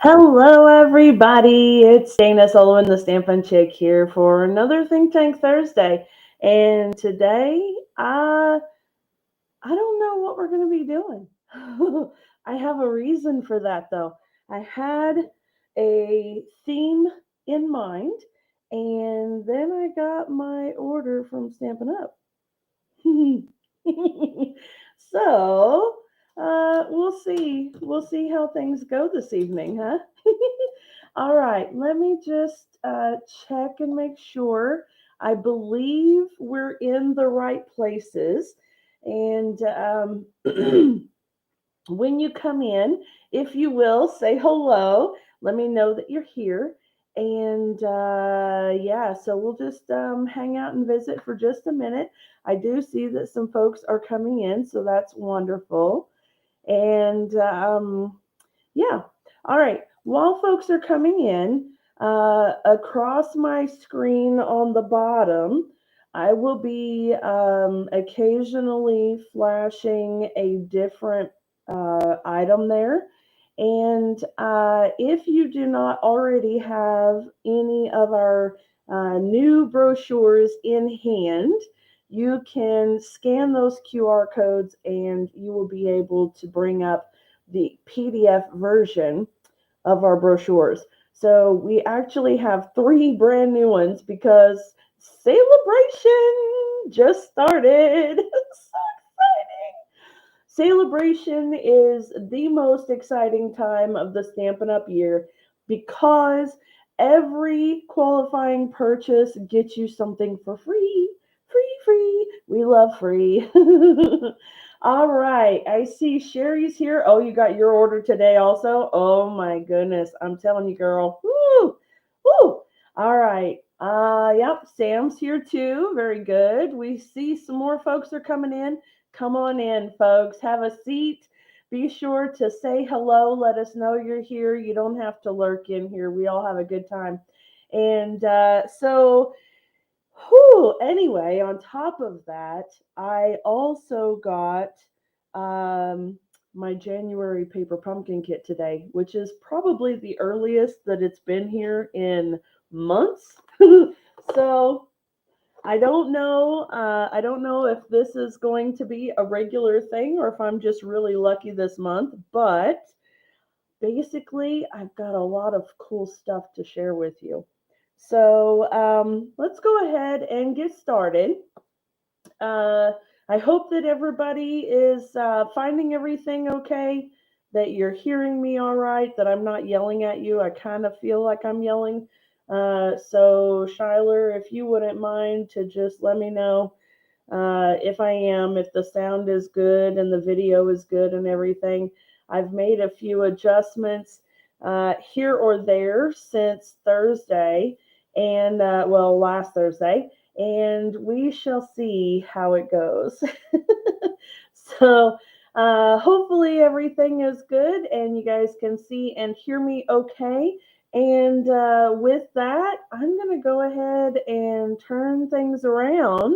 Hello, everybody. It's Dana Sullivan, the Stampin' Chick, here for another Think Tank Thursday. And today, I don't know what we're going to be doing. I have a reason for that, though. I had a theme in mind, and then I got my order from Stampin' Up. So, we'll see. We'll see how things go this evening, huh? All right, let me just check and make sure. I believe we're in the right places. And when you come in, if you will, say hello. Let me know that you're here. And yeah, so we'll just hang out and visit for just a minute. I do see that some folks are coming in, so that's wonderful. And yeah, all right. While folks are coming in, across my screen on the bottom, I will be occasionally flashing a different item there. And if you do not already have any of our new brochures in hand, you can scan those QR codes and you will be able to bring up the PDF version of our brochures. So we actually have three brand new ones because celebration just started. So exciting! Celebration is the most exciting time of the Stampin' Up! Year because every qualifying purchase gets you something for free. Free, free. We love free. All right. I see Sherry's here. Oh, you got your order today also? Oh my goodness. I'm telling you, girl. Woo! Woo! All right. Yep, Sam's here too. Very good. We see some more folks are coming in. Come on in, folks. Have a seat. Be sure to say hello. Let us know you're here. You don't have to lurk in here. We all have a good time. And anyway, on top of that, I also got um, my January paper pumpkin kit today, which is probably the earliest that it's been here in months. So I don't know. I don't know if this is going to be a regular thing or if I'm just really lucky this month. But basically, I've got a lot of cool stuff to share with you. So let's go ahead and get started. Uh, I hope that everybody is finding everything okay, that you're hearing me all right, that I'm not yelling at you. I kind of feel like I'm yelling. So, Shyler, if you wouldn't mind to just let me know if I am, if the sound is good and the video is good and everything. I've made a few adjustments here or there since Thursday, and well, last Thursday, and we shall see how it goes. So, hopefully, everything is good and you guys can see and hear me okay. And with that, I'm going to go ahead and turn things around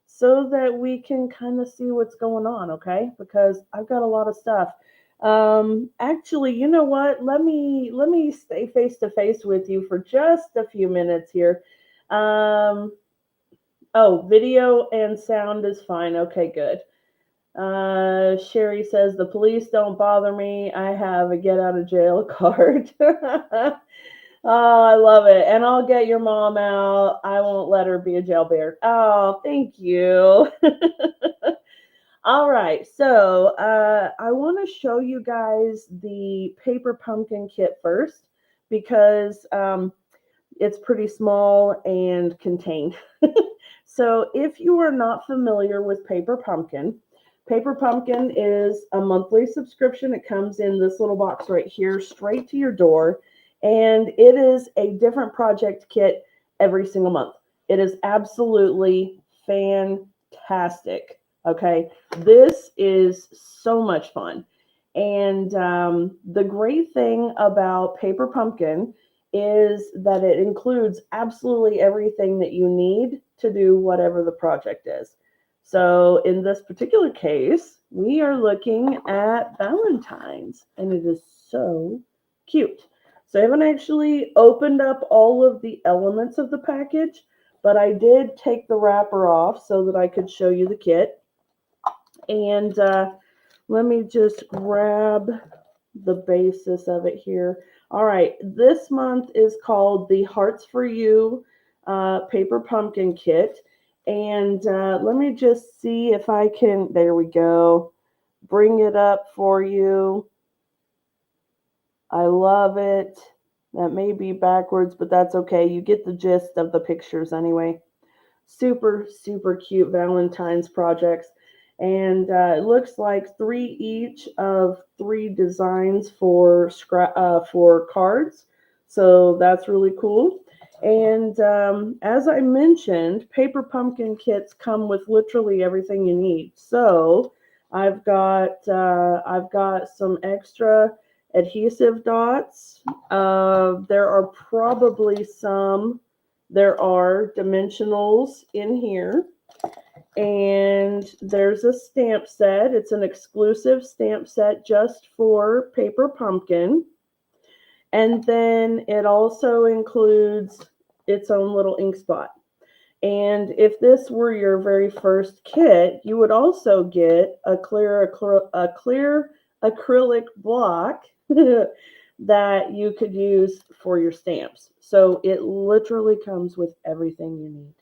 so that we can kind of see what's going on, okay? Because I've got a lot of stuff. Actually, you know what? Let me stay face to face with you for just a few minutes here. Um, oh, video and sound is fine. Okay, good. Sherry says the police don't bother me. I have a get out of jail card. Oh, I love it. And I'll get your mom out. I won't let her be a jailbird. Oh, thank you. All right. So I want to show you guys the paper pumpkin kit first because it's pretty small and contained. So if you are not familiar with Paper Pumpkin is a monthly subscription. It comes in this little box right here, straight to your door, and it is a different project kit every single month. It is absolutely fantastic. Okay, this is so much fun. And the great thing about Paper Pumpkin is that it includes absolutely everything that you need to do whatever the project is. So in this particular case, we are looking at Valentine's, and it is so cute. So I haven't actually opened up all of the elements of the package, but I did take the wrapper off so that I could show you the kit. And let me just grab the basis of it here. All right, this month is called the Hearts for You Paper Pumpkin Kit. And let me just see if I can, there we go, bring it up for you. I love it. That may be backwards, but that's okay. You get the gist of the pictures anyway. Super, super cute Valentine's projects. And it looks like three each of three designs for cards. So that's really cool. And as I mentioned, paper pumpkin kits come with literally everything you need. So I've got some extra adhesive dots. There are dimensionals in here, and there's a stamp set. It's an exclusive stamp set just for Paper Pumpkin. And then it also includes its own little ink spot. And if this were your very first kit, you would also get a clear acrylic block that you could use for your stamps. So it literally comes with everything you need.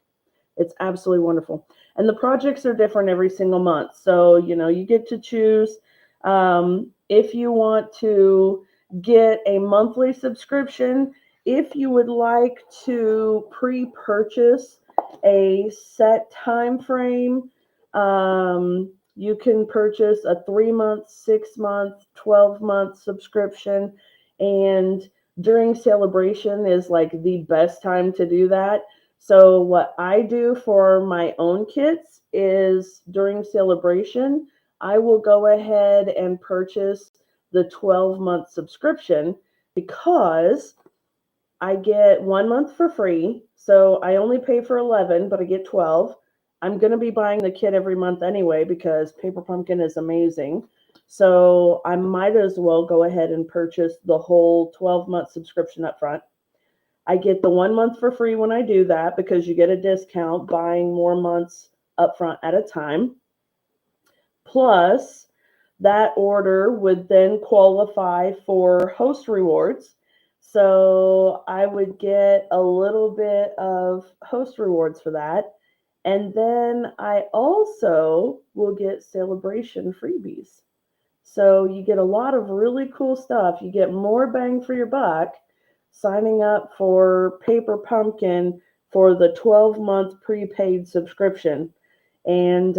It's absolutely wonderful. And the projects are different every single month. So, you get to choose if you want to get a monthly subscription, if you would like to pre-purchase a set time frame. You can purchase a 3-month, 6-month, 12-month subscription. And during celebration is like the best time to do that. So what I do for my own kits is during celebration, I will go ahead and purchase the 12-month subscription because I get 1 month for free. So I only pay for 11, but I get 12. I'm going to be buying the kit every month anyway because Paper Pumpkin is amazing. So I might as well go ahead and purchase the whole 12-month subscription up front. I get the 1 month for free when I do that because you get a discount buying more months up front at a time. Plus, that order would then qualify for host rewards. So I would get a little bit of host rewards for that. And then I also will get celebration freebies. So you get a lot of really cool stuff. You get more bang for your buck signing up for Paper Pumpkin for the 12-month prepaid subscription. And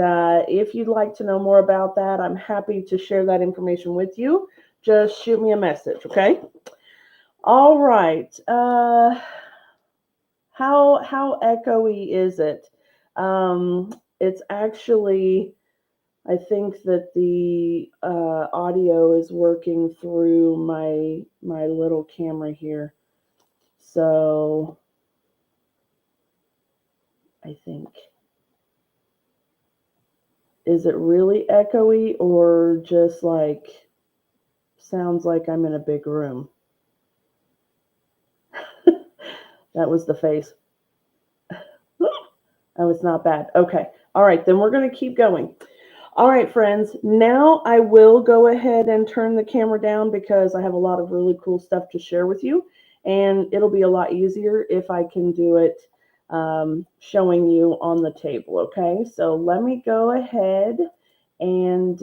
if you'd like to know more about that, I'm happy to share that information with you. Just shoot me a message, okay? All right. How echoey is it? It's actually, I think that the audio is working through my little camera here. So I think, is it really echoey or just like sounds like I'm in a big room? That was the face. That was not bad. Okay. All right. Then we're going to keep going. All right, friends. Now I will go ahead and turn the camera down because I have a lot of really cool stuff to share with you. And it'll be a lot easier if I can do it showing you on the table. Okay. So let me go ahead and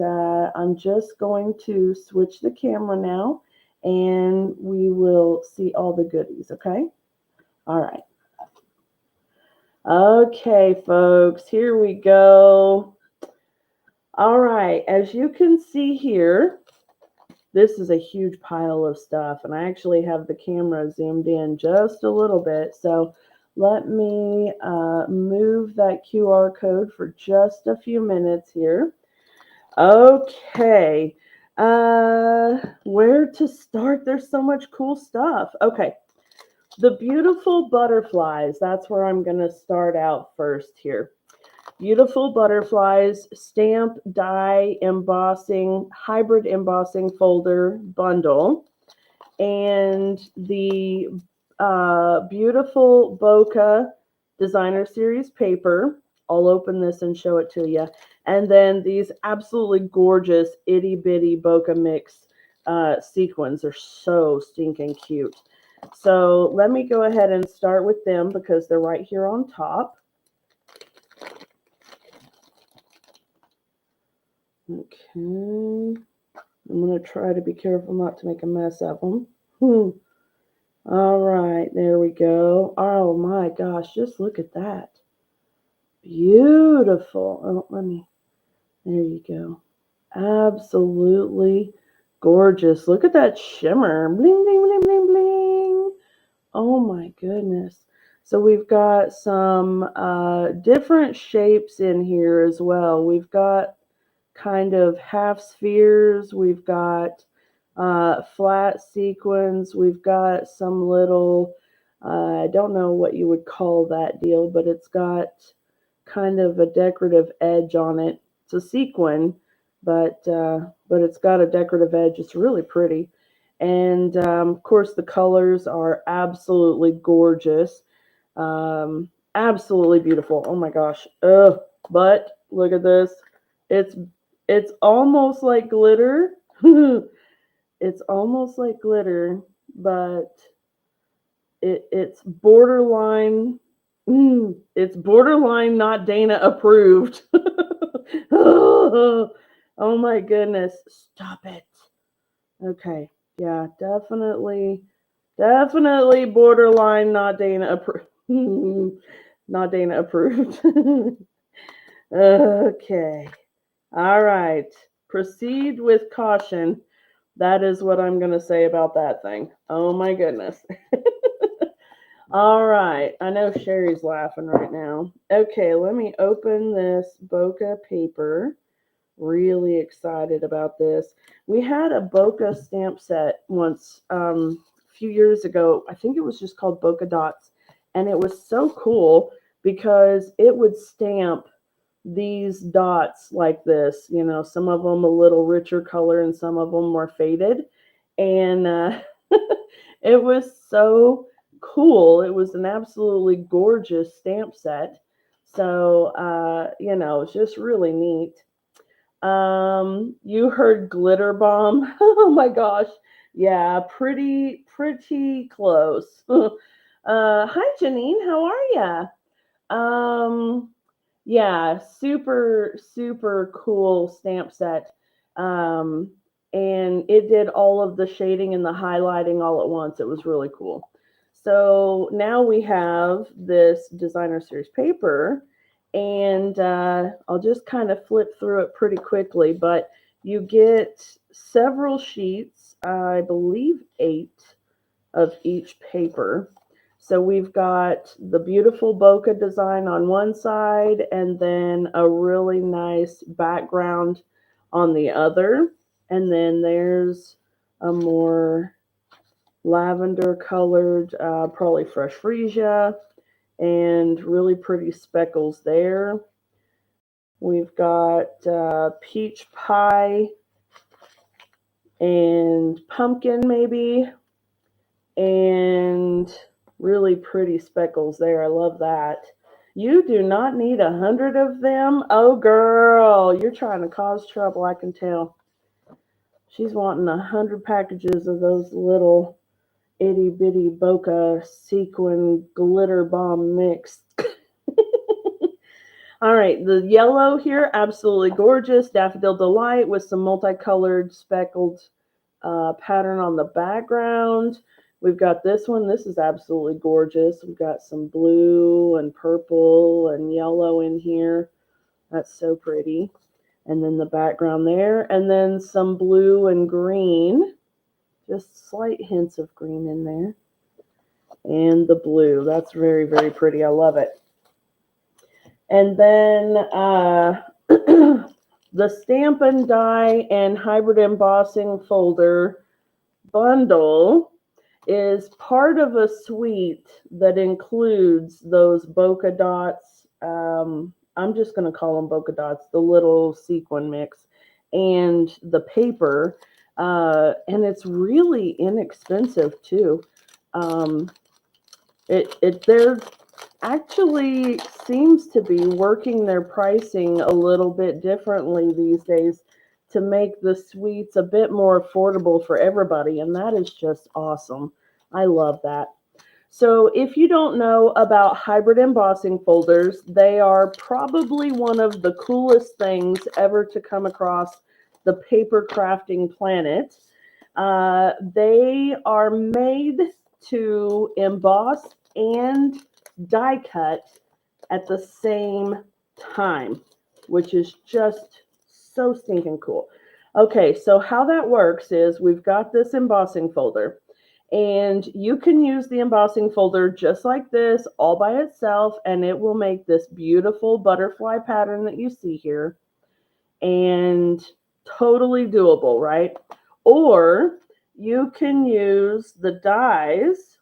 I'm just going to switch the camera now and we will see all the goodies. Okay. All right. Okay, folks, here we go. All right, as you can see here, this is a huge pile of stuff, and I actually have the camera zoomed in just a little bit. So let me move that QR code for just a few minutes here. Okay, where to start? There's so much cool stuff. Okay. The beautiful butterflies, that's where I'm going to start out first here. Beautiful butterflies, stamp, die, embossing, hybrid embossing folder bundle. and the beautiful Bokeh Designer Series paper. I'll open this and show it to you. And then these absolutely gorgeous itty bitty Bokeh Mix sequins. They're so stinking cute. So let me go ahead and start with them because they're right here on top. Okay. I'm going to try to be careful not to make a mess of them. All right, there we go. Oh my gosh, just look at that. Beautiful. Oh, there you go. Absolutely gorgeous. Look at that shimmer. Bling, bling, bling, bling, bling. Oh my goodness. So we've got some different shapes in here as well. We've got kind of half spheres. We've got flat sequins. We've got some little, I don't know what you would call that deal, but it's got kind of a decorative edge on it. It's a sequin, but it's got a decorative edge. It's really pretty. And of course, the colors are absolutely gorgeous. Absolutely beautiful. Oh my gosh. Ugh. But look at this. It's it's almost like glitter. It's almost like glitter, but it's borderline. It's borderline not Dana approved. Oh my goodness. Stop it. Okay. Yeah, definitely borderline not Dana approved. Not Dana approved. Okay. All right. Proceed with caution. That is what I'm going to say about that thing. Oh my goodness. All right. I know Sherry's laughing right now. Okay, let me open this Bokeh paper. Really excited about this. We had a Bokeh stamp set once a few years ago. I think it was just called Bokeh Dots. And it was so cool because it would stamp these dots like this, some of them a little richer color and some of them more faded. And it was so cool. It was an absolutely gorgeous stamp set. So, it's just really neat. You heard glitter bomb. Oh my gosh. Yeah, pretty close. Hi Janine, how are ya? Yeah, super cool stamp set. Um, and it did all of the shading and the highlighting all at once. It was really cool. So now we have this designer series paper, and I'll just kind of flip through it pretty quickly, but you get several sheets, I believe 8 of each paper. So we've got the beautiful Bokeh design on one side and then a really nice background on the other. And then there's a more lavender colored, probably fresh freesia, and really pretty speckles there. We've got peach pie and pumpkin maybe, and really pretty speckles there. I love that. You do not need 100 of them. Oh, girl, you're trying to cause trouble, I can tell. She's wanting 100 packages of those little itty bitty Bokeh sequin glitter bomb mix. All right, the yellow here, absolutely gorgeous. Daffodil Delight with some multicolored speckled pattern on the background. We've got this one. This is absolutely gorgeous. We've got some blue and purple and yellow in here. That's so pretty. And then the background there. And then some blue and green. Just slight hints of green in there. And the blue. That's very, very pretty. I love it. And then the Stampin' Die and Hybrid Embossing folder bundle is part of a suite that includes those Bokeh Dots. I'm just going to call them Bokeh Dots, the little sequin mix, and the paper. And it's really inexpensive too. Um, there actually seems to be working their pricing a little bit differently these days to make the sweets a bit more affordable for everybody, and that is just awesome. I love that. So, if you don't know about hybrid embossing folders, they are probably one of the coolest things ever to come across the paper crafting planet. They are made to emboss and die cut at the same time, which is just so stinking cool. Okay, so how that works is we've got this embossing folder, and you can use the embossing folder just like this all by itself, and it will make this beautiful butterfly pattern that you see here, and totally doable, right? Or you can use the dies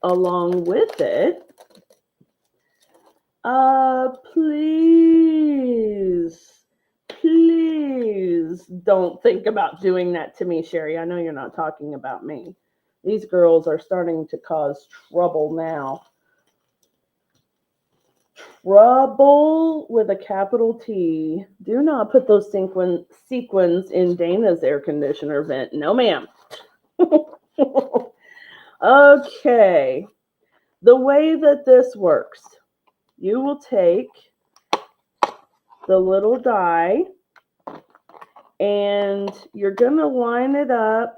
along with it. Please don't think about doing that to me, Sherry. I know you're not talking about me. These girls are starting to cause trouble now. Trouble with a capital T. Do not put those sequins in Dana's air conditioner vent. No, ma'am. Okay. The way that this works, you will take the little die and you're going to line it up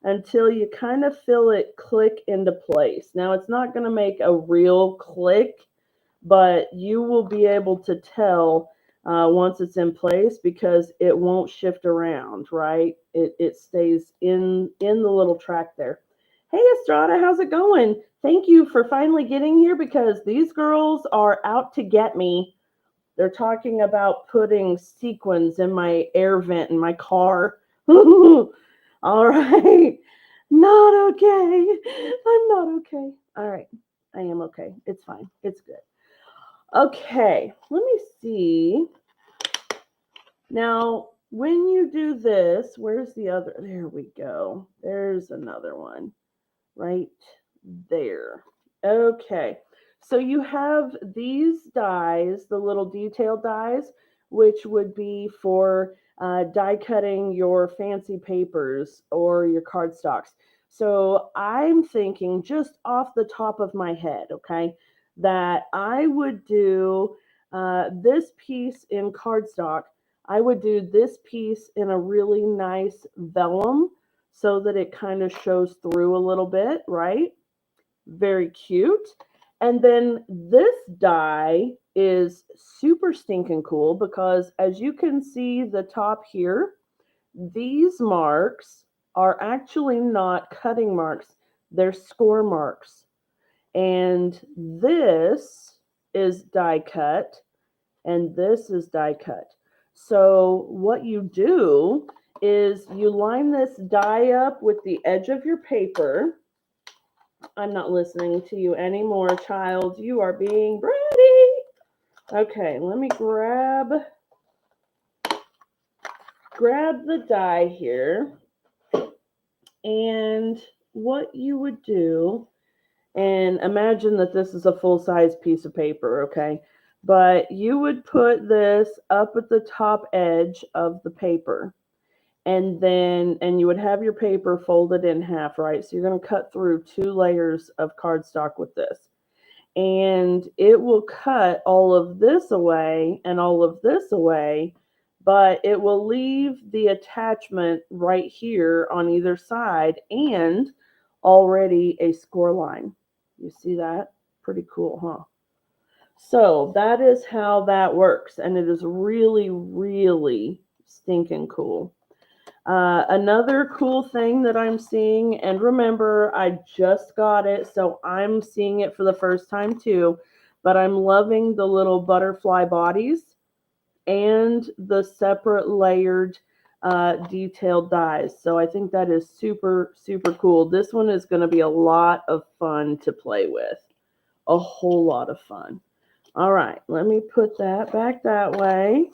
until you kind of feel it click into place. Now, it's not going to make a real click, but you will be able to tell once it's in place because it won't shift around, right? It stays in the little track there. Hey, Estrada, how's it going? Thank you for finally getting here because these girls are out to get me. They're talking about putting sequins in my air vent in my car. All right. Not okay. I'm not okay. All right. I am okay. It's fine. It's good. Okay. Let me see. Now, when you do this, where's the other? There we go. There's another one right there. Okay. So you have these dies, the little detailed dies, which would be for die cutting your fancy papers or your cardstocks. So I'm thinking just off the top of my head, okay, that I would do this piece in cardstock. I would do this piece in a really nice vellum so that it kind of shows through a little bit, right? Very cute. And then this die is super stinking cool because as you can see the top here, these marks are actually not cutting marks, they're score marks. And this is die cut, and this is die cut. So what you do is you line this die up with the edge of your paper. I'm not listening to you anymore, child. You are being bratty. Okay, let me grab the die here. And what you would do, and imagine that this is a full-size piece of paper, okay? But you would put this up at the top edge of the paper. And you would have your paper folded in half, right? So you're going to cut through 2 layers of cardstock with this. And it will cut all of this away and all of this away, but it will leave the attachment right here on either side and already a score line. You see that? Pretty cool, huh? So that is how that works, and it is really, really stinking cool. Another cool thing that I'm seeing, and remember, I just got it, so I'm seeing it for the first time too, but I'm loving the little butterfly bodies and the separate layered detailed dies. So I think that is super, super cool. This one is going to be a lot of fun to play with. A whole lot of fun. All right, let me put that back that way.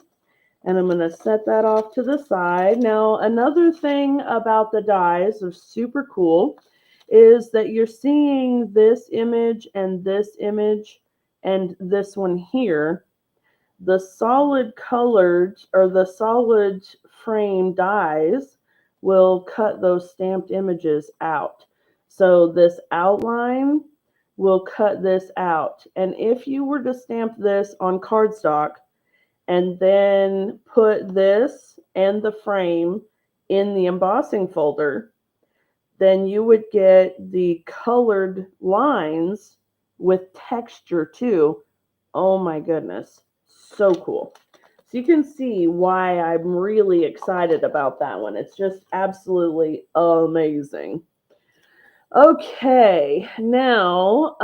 And I'm going to set that off to the side. Now, another thing about the dies are super cool is that you're seeing this image and this one here. The solid colored or the solid frame dies will cut those stamped images out. So this outline will cut this out. And if you were to stamp this on cardstock, and then put this and the frame in the embossing folder, then you would get the colored lines with texture too. Oh my goodness, so cool. So you can see why I'm really excited about that one. It's just absolutely amazing. Okay, now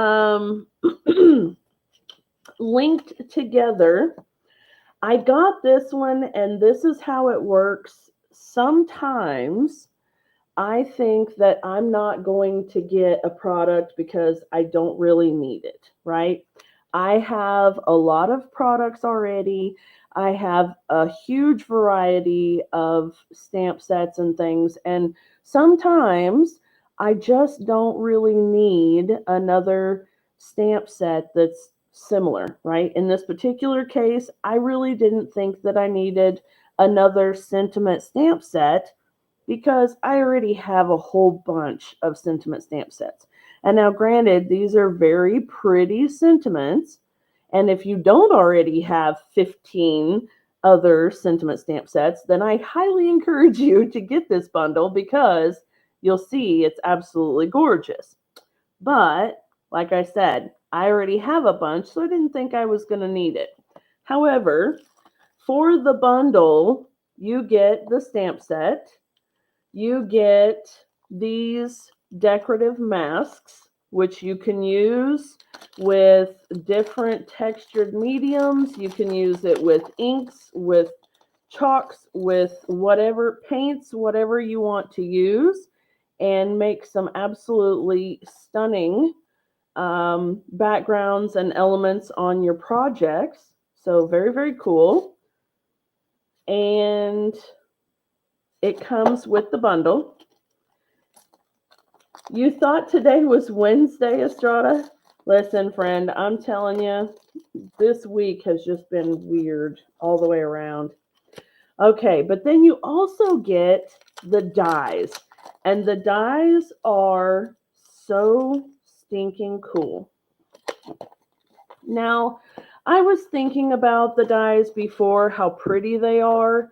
linked together, I got this one, and this is how it works. Sometimes I think that I'm not going to get a product because I don't really need it, right? I have a lot of products already. I have a huge variety of stamp sets and things, and sometimes I just don't really need another stamp set that's similar, right? In this particular case, I really didn't think that I needed another sentiment stamp set because I already have a whole bunch of sentiment stamp sets. And now, granted, these are very pretty sentiments. And if you don't already have 15 other sentiment stamp sets, then I highly encourage you to get this bundle because you'll see it's absolutely gorgeous. But like I said, I already have a bunch, so I didn't think I was going to need it. However, for the bundle, you get the stamp set, you get these decorative masks, which you can use with different textured mediums. You can use it with inks, with chalks, with whatever paints, whatever you want to use, and make some absolutely stunning backgrounds and elements on your projects. So, very, very cool. And it comes with the bundle. You thought today was Wednesday, Estrada? Listen, friend, I'm telling you, this week has just been weird all the way around. Okay, but then you also get the dies, and the dies are so stinking cool. Now, I was thinking about the dies before, how pretty they are,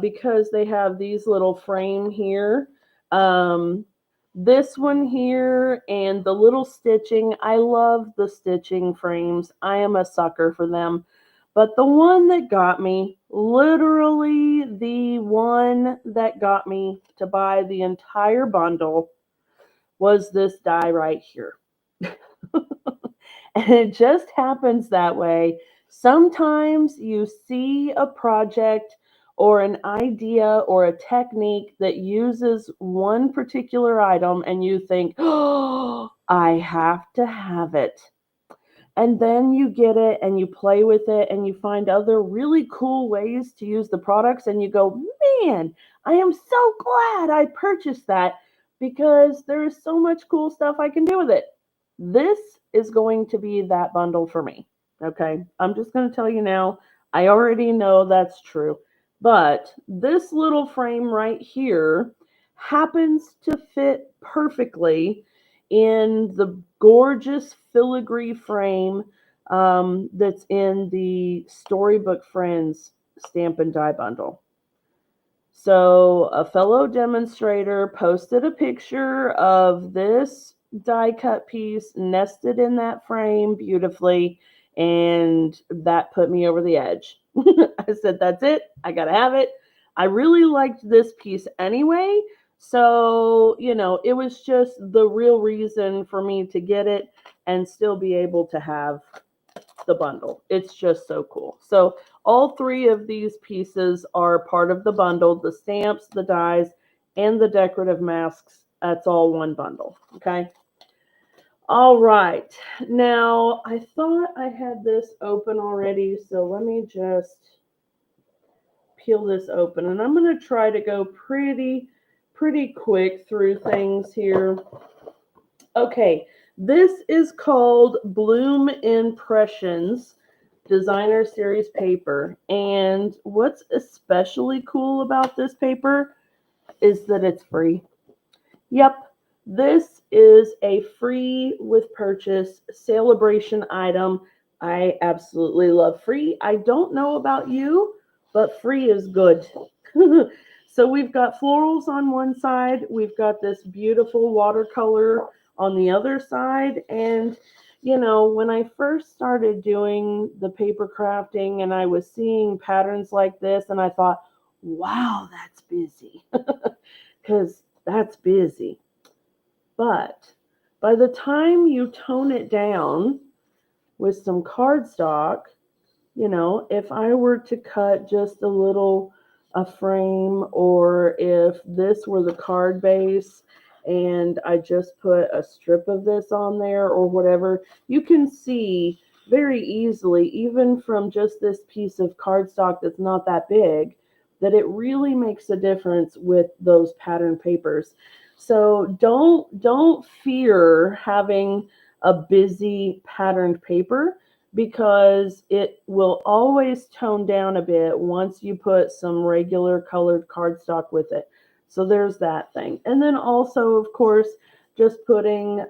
because they have these little frame here. This one here and the little stitching. I love the stitching frames. I am a sucker for them. But the one that got me, literally the one that got me to buy the entire bundle, was this die right here. And it just happens that way. Sometimes you see a project or an idea or a technique that uses one particular item and you think, oh, I have to have it. And then you get it and you play with it and you find other really cool ways to use the products and you go, man, I am so glad I purchased that because there is so much cool stuff I can do with it. This is going to be that bundle for me. Okay. I'm just going to tell you now. I already know that's true. But this little frame right here happens to fit perfectly in the gorgeous filigree frame that's in the Storybook Friends stamp and die bundle. So a fellow demonstrator posted a picture of this die cut piece nested in that frame beautifully, and that put me over the edge. I said, that's it. I got to have it. I really liked this piece anyway. So, it was just the real reason for me to get it and still be able to have the bundle. It's just so cool. So all three of these pieces are part of the bundle, the stamps, the dies, and the decorative masks. That's all one bundle. Okay. All right. Now, I thought I had this open already, so let me just peel this open, and I'm going to try to go pretty quick through things here. Okay, this is called Bloom Impressions Designer Series paper. And what's especially cool about this paper is that it's free. Yep, this is a free with purchase celebration item. I absolutely love free. I don't know about you, but free is good. So we've got florals on one side, we've got this beautiful watercolor on the other side, and you know, when I first started doing the paper crafting and I was seeing patterns like this, and I thought, wow, that's busy. Because that's busy. But by the time you tone it down with some cardstock, you know, if I were to cut just a frame, or if this were the card base and I just put a strip of this on there or whatever, you can see very easily, even from just this piece of cardstock that's not that big, that it really makes a difference with those pattern papers. So don't fear having a busy patterned paper, because it will always tone down a bit once you put some regular colored cardstock with it. So there's that thing. And then also, of course, just putting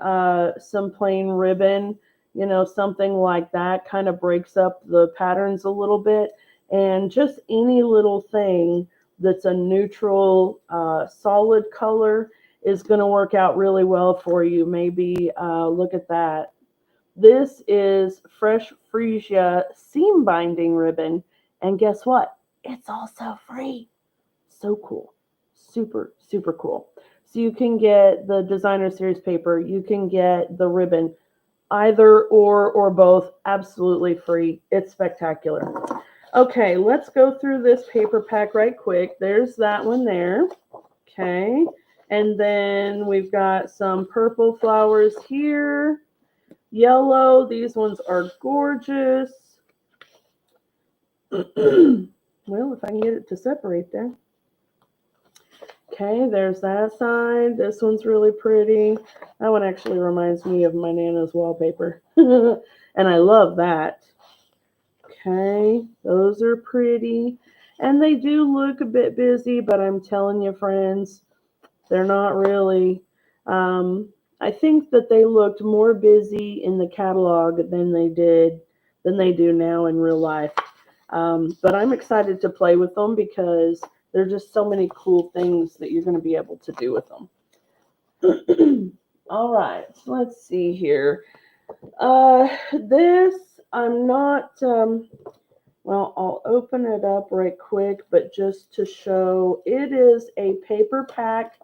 some plain ribbon, you know, something like that kind of breaks up the patterns a little bit. And just any little thing that's a neutral, solid color is going to work out really well for you. Maybe look at that. This is Fresh Freesia seam binding ribbon. And guess what? It's also free. So cool. Super cool. So you can get the designer series paper, you can get the ribbon, either or both, absolutely free. It's spectacular. Okay, let's go through this paper pack right quick. There's that one there. Okay. And then we've got some purple flowers here. Yellow, these ones are gorgeous. Well, if I can get it to separate there. Okay, there's that side. This one's really pretty. That one actually reminds me of my Nana's wallpaper. And I love that. Okay, those are pretty. And they do look a bit busy, but I'm telling you, friends, they're not really. I think that they looked more busy in the catalog than they do now in real life. But I'm excited to play with them because there's just so many cool things that you're going to be able to do with them. All right, so let's see here. This, I'm not, well, I'll open it up right quick, but just to show, it is a paper pack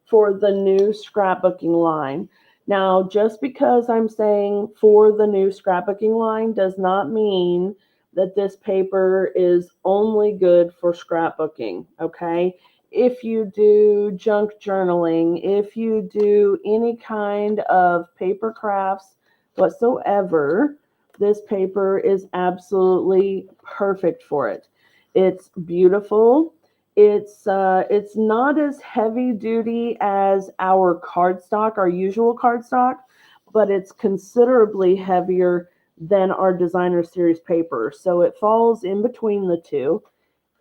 for the new scrapbooking line. Now, just because I'm saying for the new scrapbooking line does not mean that this paper is only good for scrapbooking, okay? If you do junk journaling, if you do any kind of paper crafts whatsoever, this paper is absolutely perfect for it. It's beautiful. It's not as heavy duty as our cardstock, our usual cardstock, but it's considerably heavier than our designer series paper. So it falls in between the two.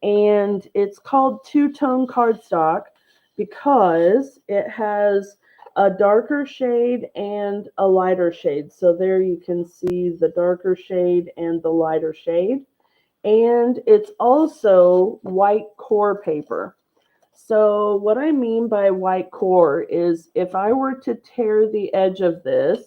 And it's called two-tone cardstock because it has a darker shade and a lighter shade. So there you can see the darker shade and the lighter shade. And it's also white core paper. So what I mean by white core is if I were to tear the edge of this,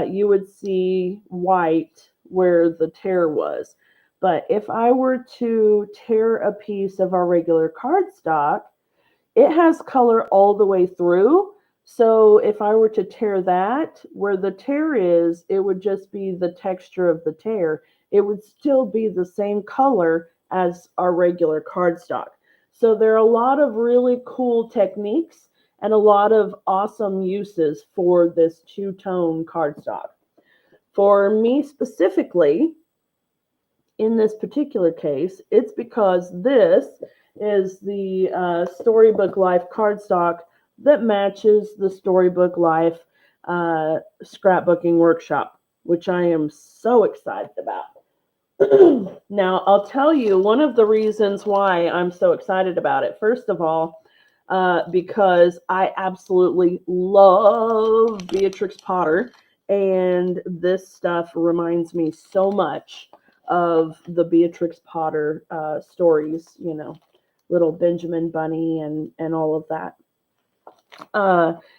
you would see white where the tear was. But if I were to tear a piece of our regular cardstock, it has color all the way through. So if I were to tear that, where the tear is, it would just be the texture of the tear. It would still be the same color as our regular cardstock. So there are a lot of really cool techniques and a lot of awesome uses for this two-tone cardstock. For me specifically, in this particular case, it's because this is the Storybook Life cardstock that matches the Storybook Life scrapbooking workshop, which I am so excited about. Now, I'll tell you one of the reasons why I'm so excited about it. First of all, because I absolutely love Beatrix Potter, and this stuff reminds me so much of the Beatrix Potter stories, you know, little Benjamin Bunny and all of that.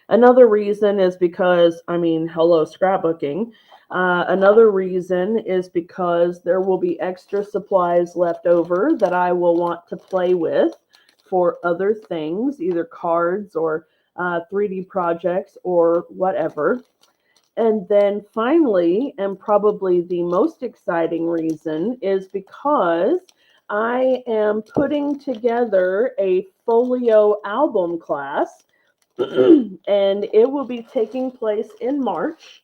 Another reason is because, I mean, hello, scrapbooking. Another reason is because there will be extra supplies left over that I will want to play with for other things, either cards or 3D projects or whatever. And then finally, and probably the most exciting reason, is because I am putting together a folio album class and it will be taking place in March,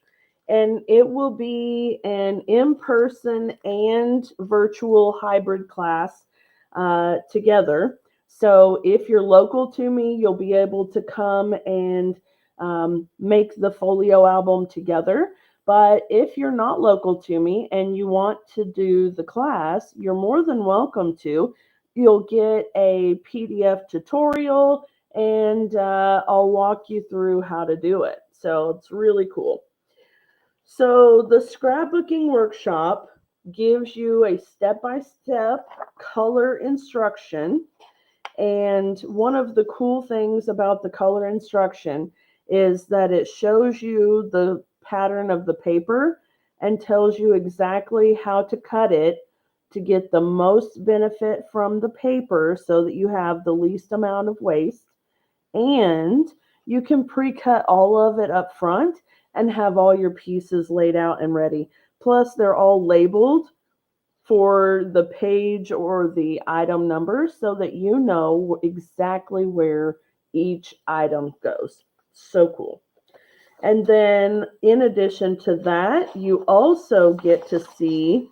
and it will be an in-person and virtual hybrid class together. So if you're local to me, you'll be able to come and make the folio album together. But if you're not local to me and you want to do the class, you're more than welcome to. You'll get a PDF tutorial, and I'll walk you through how to do it. So it's really cool. So the scrapbooking workshop gives you a step-by-step color instruction. And one of the cool things about the color instruction is that it shows you the pattern of the paper and tells you exactly how to cut it to get the most benefit from the paper so that you have the least amount of waste. And you can pre-cut all of it up front and have all your pieces laid out and ready. Plus, they're all labeled for the page or the item number so that you know exactly where each item goes. So cool. And then, in addition to that, you also get to see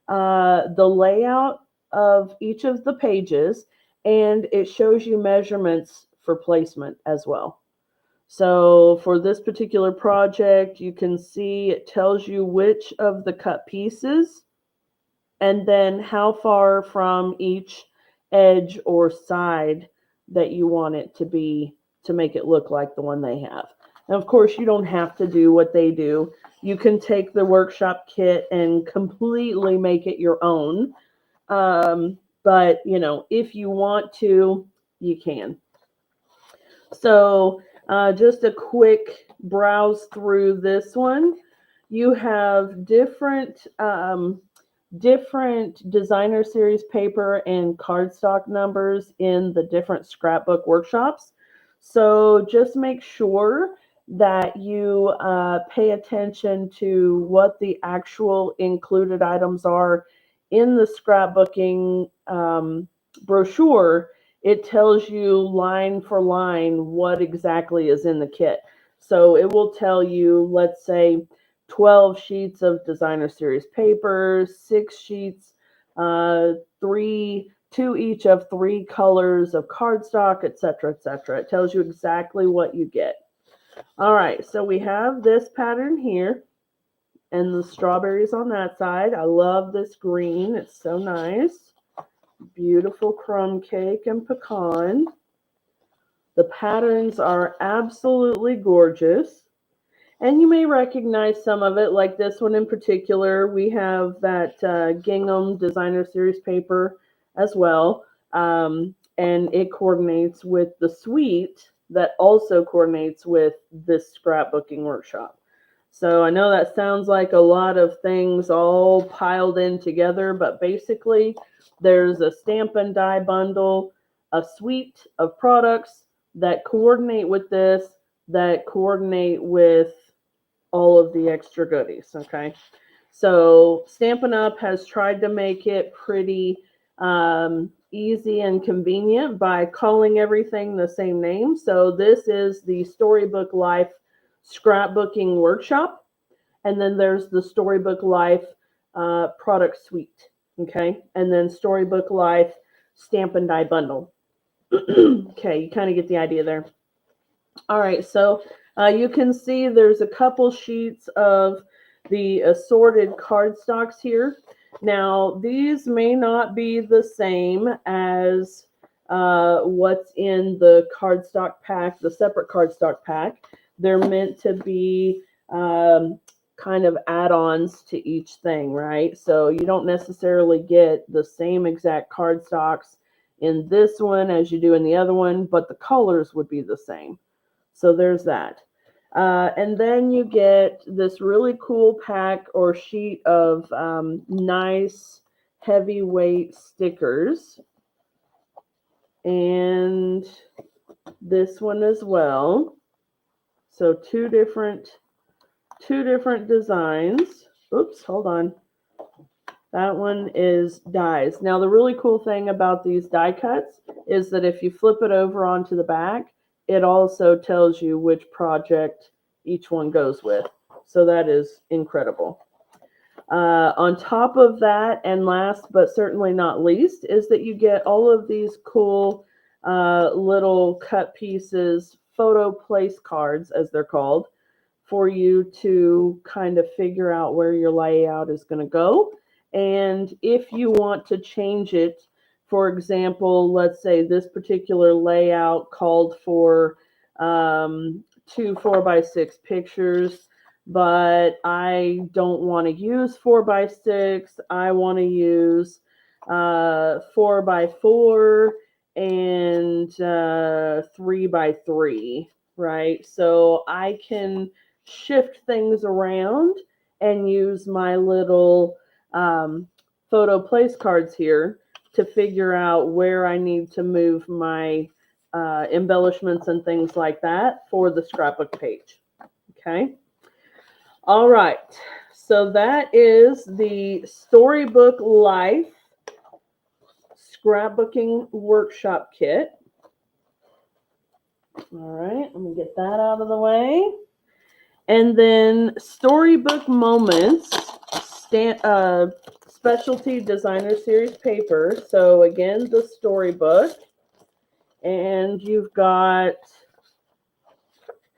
the layout of each of the pages, and it shows you measurements for placement as well. So for this particular project, you can see it tells you which of the cut pieces and then how far from each edge or side that you want it to be to make it look like the one they have. And of course, you don't have to do what they do. You can take the workshop kit and completely make it your own. But, you know, if you want to, you can. So, just a quick browse through this one. You have different designer series paper and cardstock numbers in the different scrapbook workshops. So just make sure that you pay attention to what the actual included items are in the scrapbooking brochure. It tells you line for line what exactly is in the kit. So it will tell you, let's say, 12 sheets of designer series paper, 6 sheets, two each of 3 colors of cardstock, etc., etc. It tells you exactly what you get. All right, so we have this pattern here and the strawberries on that side. I love this green. It's so nice. Beautiful crumb cake and pecan. The patterns are absolutely gorgeous. And you may recognize some of it, like this one in particular. We have that gingham designer series paper as well. And it coordinates with the suite that also coordinates with this scrapbooking workshop. So I know that sounds like a lot of things all piled in together, but basically there's a stamp and die bundle, a suite of products that coordinate with this, that coordinate with all of the extra goodies. Okay. So Stampin' Up! Has tried to make it pretty easy and convenient by calling everything the same name. So this is the Storybook Life Scrapbooking Workshop. And then there's the Storybook Life product suite. Okay, and then Storybook Life Stamp and Die Bundle. Okay, you kind of get the idea there. All right, so you can see there's a couple sheets of the assorted cardstocks here. Now, these may not be the same as what's in the cardstock pack, the separate cardstock pack. They're meant to be kind of add-ons to each thing, right? So you don't necessarily get the same exact cardstocks in this one as you do in the other one, but the colors would be the same. So there's that. And then you get this really cool pack or sheet of nice heavyweight stickers. And this one as well. So two different designs. Oops, hold on. That one is dies. Now the really cool thing about these die cuts is that if you flip it over onto the back, it also tells you which project each one goes with. So that is incredible. On top of that, and last but certainly not least, is that you get all of these cool little cut pieces, photo place cards, as they're called, for you to kind of figure out where your layout is going to go. And if you want to change it, for example, let's say this particular layout called for 2 4x6 pictures, but I don't want to use 4x6. I want to use 4x4 and 3x3, right? So I can shift things around and use my little photo place cards here to figure out where I need to move my embellishments and things like that for the scrapbook page. Okay. All right. So that is the Storybook Life Scrapbooking Workshop Kit. All right. Let me get that out of the way. And then Storybook Moments Specialty Designer Series paper. So again, the storybook. And you've got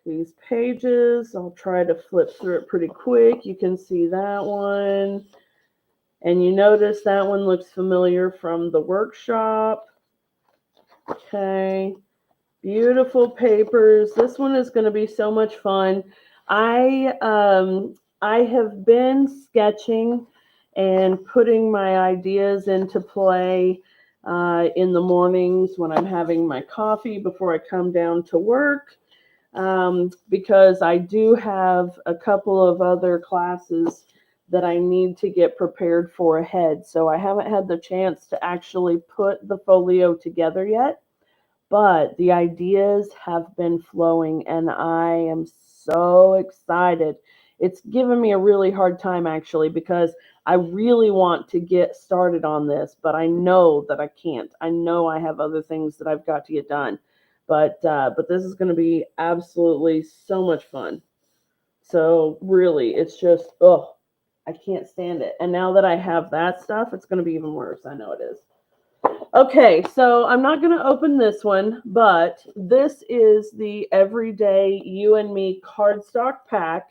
these pages. I'll try to flip through it pretty quick. You can see that one. And you notice that one looks familiar from the workshop. Okay. Beautiful papers. This one is going to be so much fun. I have been sketching and putting my ideas into play in the mornings when I'm having my coffee before I come down to work, because I do have a couple of other classes that I need to get prepared for ahead. So I haven't had the chance to actually put the folio together yet. But the ideas have been flowing, and I am so excited. It's given me a really hard time, actually, because I really want to get started on this, but I know that I can't. I know I have other things that I've got to get done. But this is going to be absolutely so much fun. So really, it's just, oh, I can't stand it. And now that I have that stuff, it's going to be even worse. I know it is. Okay, so I'm not going to open this one, but this is the Everyday You and Me cardstock pack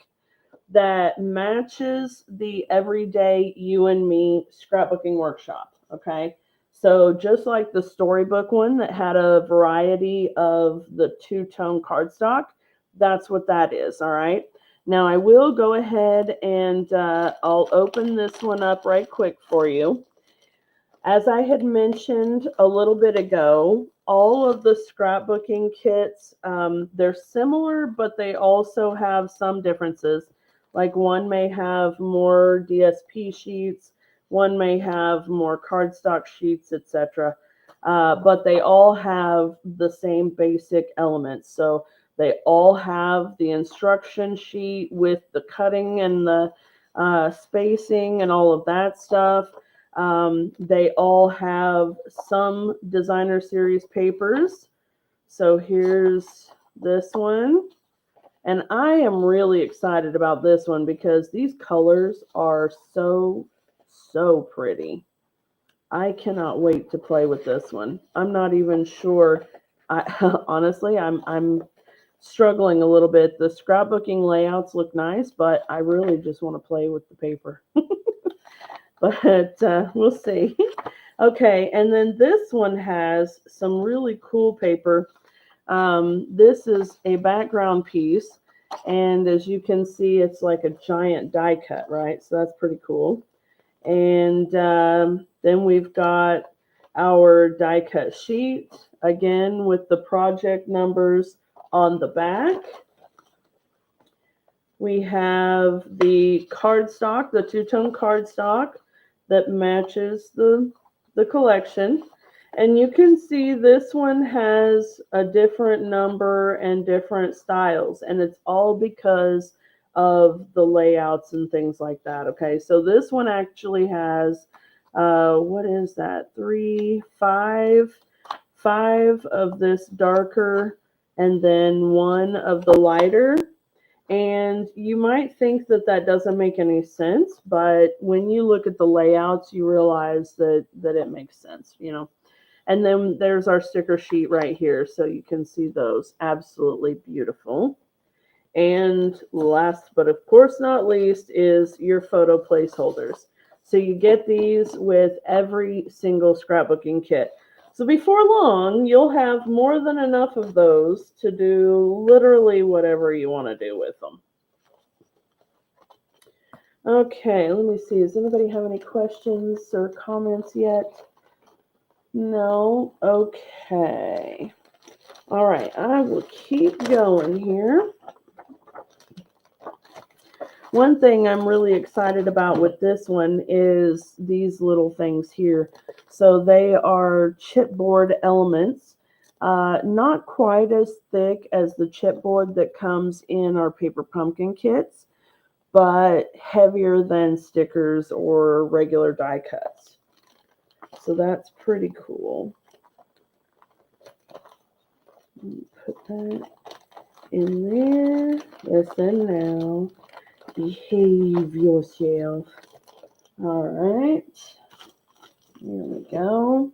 that matches the Everyday You and Me scrapbooking workshop. Okay, so just like the storybook one that had a variety of the two-tone cardstock, that's what that is. All right. Now I will go ahead and I'll open this one up right quick for you. As I had mentioned a little bit ago, all of the scrapbooking kits, they're similar, but they also have some differences. Like one may have more DSP sheets, one may have more cardstock sheets, etc. But they all have the same basic elements. So they all have the instruction sheet with the cutting and the spacing and all of that stuff. They all have some designer series papers. So here's this one. And I am really excited about this one because these colors are so, so pretty. I cannot wait to play with this one. I'm not even sure. Honestly, I'm struggling a little bit. The scrapbooking layouts look nice, but I really just want to play with the paper. But we'll see. Okay, and then this one has some really cool paper. This is a background piece, and as you can see, it's like a giant die cut, right? So that's pretty cool. And then we've got our die cut sheet, again with the project numbers on the back. We have the cardstock, the two-tone cardstock that matches the collection. And you can see this one has a different number and different styles, and it's all because of the layouts and things like that. Okay, so this one actually has, what is that? Five of this darker, and then one of the lighter. And you might think that that doesn't make any sense, but when you look at the layouts, you realize that it makes sense, you know. And then there's our sticker sheet right here, so you can see those. Absolutely beautiful. And last but of course not least is your photo placeholders. So you get these with every single scrapbooking kit. So before long, you'll have more than enough of those to do literally whatever you want to do with them. Okay, let me see. Does anybody have any questions or comments yet? No? Okay. All right, I will keep going here. One thing I'm really excited about with this one is these little things here. So they are chipboard elements, not quite as thick as the chipboard that comes in our paper pumpkin kits, but heavier than stickers or regular die cuts. So that's pretty cool. Put that in there. Listen now. Behave yourself. All right. Here we go.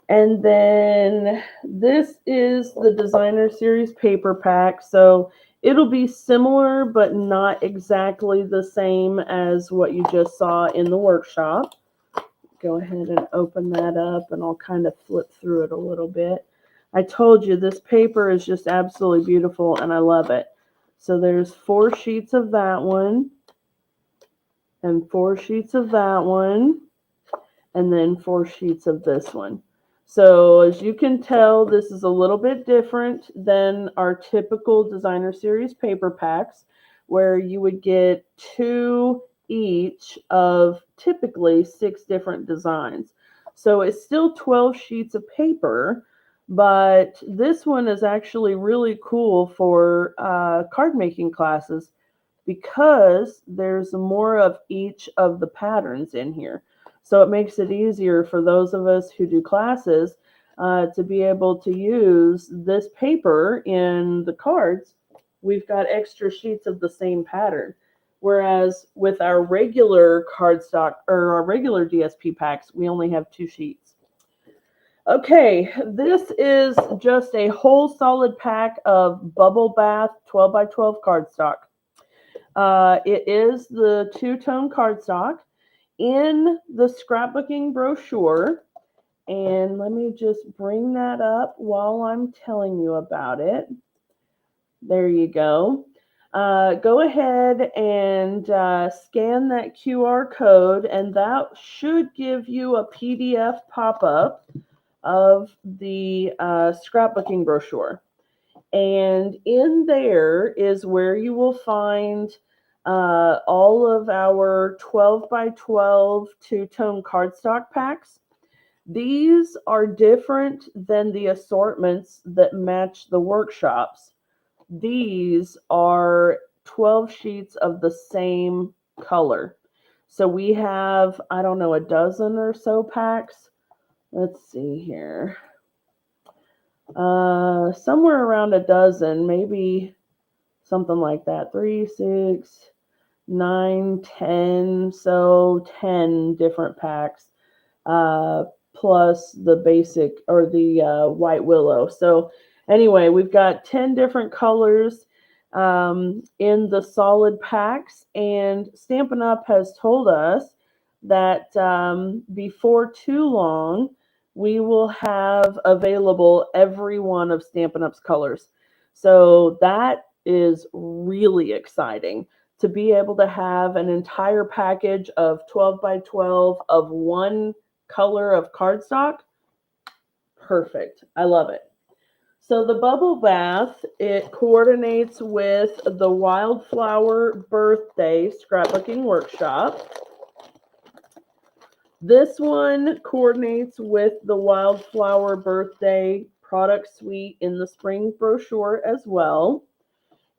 And then this is the Designer Series paper pack. So it'll be similar, but not exactly the same as what you just saw in the workshop. Go ahead and open that up, and I'll kind of flip through it a little bit. I told you this paper is just absolutely beautiful, and I love it. So there's 4 sheets of that one, and 4 sheets of that one, and then 4 sheets of this one. So as you can tell, this is a little bit different than our typical Designer Series paper packs, where you would get 2 each of typically 6 different designs. So it's still 12 sheets of paper, but this one is actually really cool for card making classes because there's more of each of the patterns in here. So it makes it easier for those of us who do classes to be able to use this paper in the cards. We've got extra sheets of the same pattern. Whereas with our regular cardstock or our regular DSP packs, we only have 2 sheets. Okay, this is just a whole solid pack of Bubble Bath 12 by 12 cardstock. It is the two-tone cardstock in the scrapbooking brochure. And let me just bring that up while I'm telling you about it. There you go. Go ahead and scan that QR code, and that should give you a PDF pop-up of the scrapbooking brochure. And in there is where you will find all of our 12 by 12 two-tone cardstock packs. These are different than the assortments that match the workshops. These are 12 sheets of the same color. So we have, I don't know, a dozen or so packs. Let's see here. Somewhere around a dozen, maybe something like that. 3, 6, 9, 10. So 10 different packs plus the basic or the white willow. So anyway, we've got 10 different colors in the solid packs, and Stampin' Up! Has told us that before too long, we will have available every one of Stampin' Up's colors. So that is really exciting to be able to have an entire package of 12 by 12 of one color of cardstock. Perfect. I love it. So the bubble bath, it coordinates with the Wildflower Birthday Scrapbooking Workshop. This one coordinates with the Wildflower Birthday product suite in the spring brochure as well.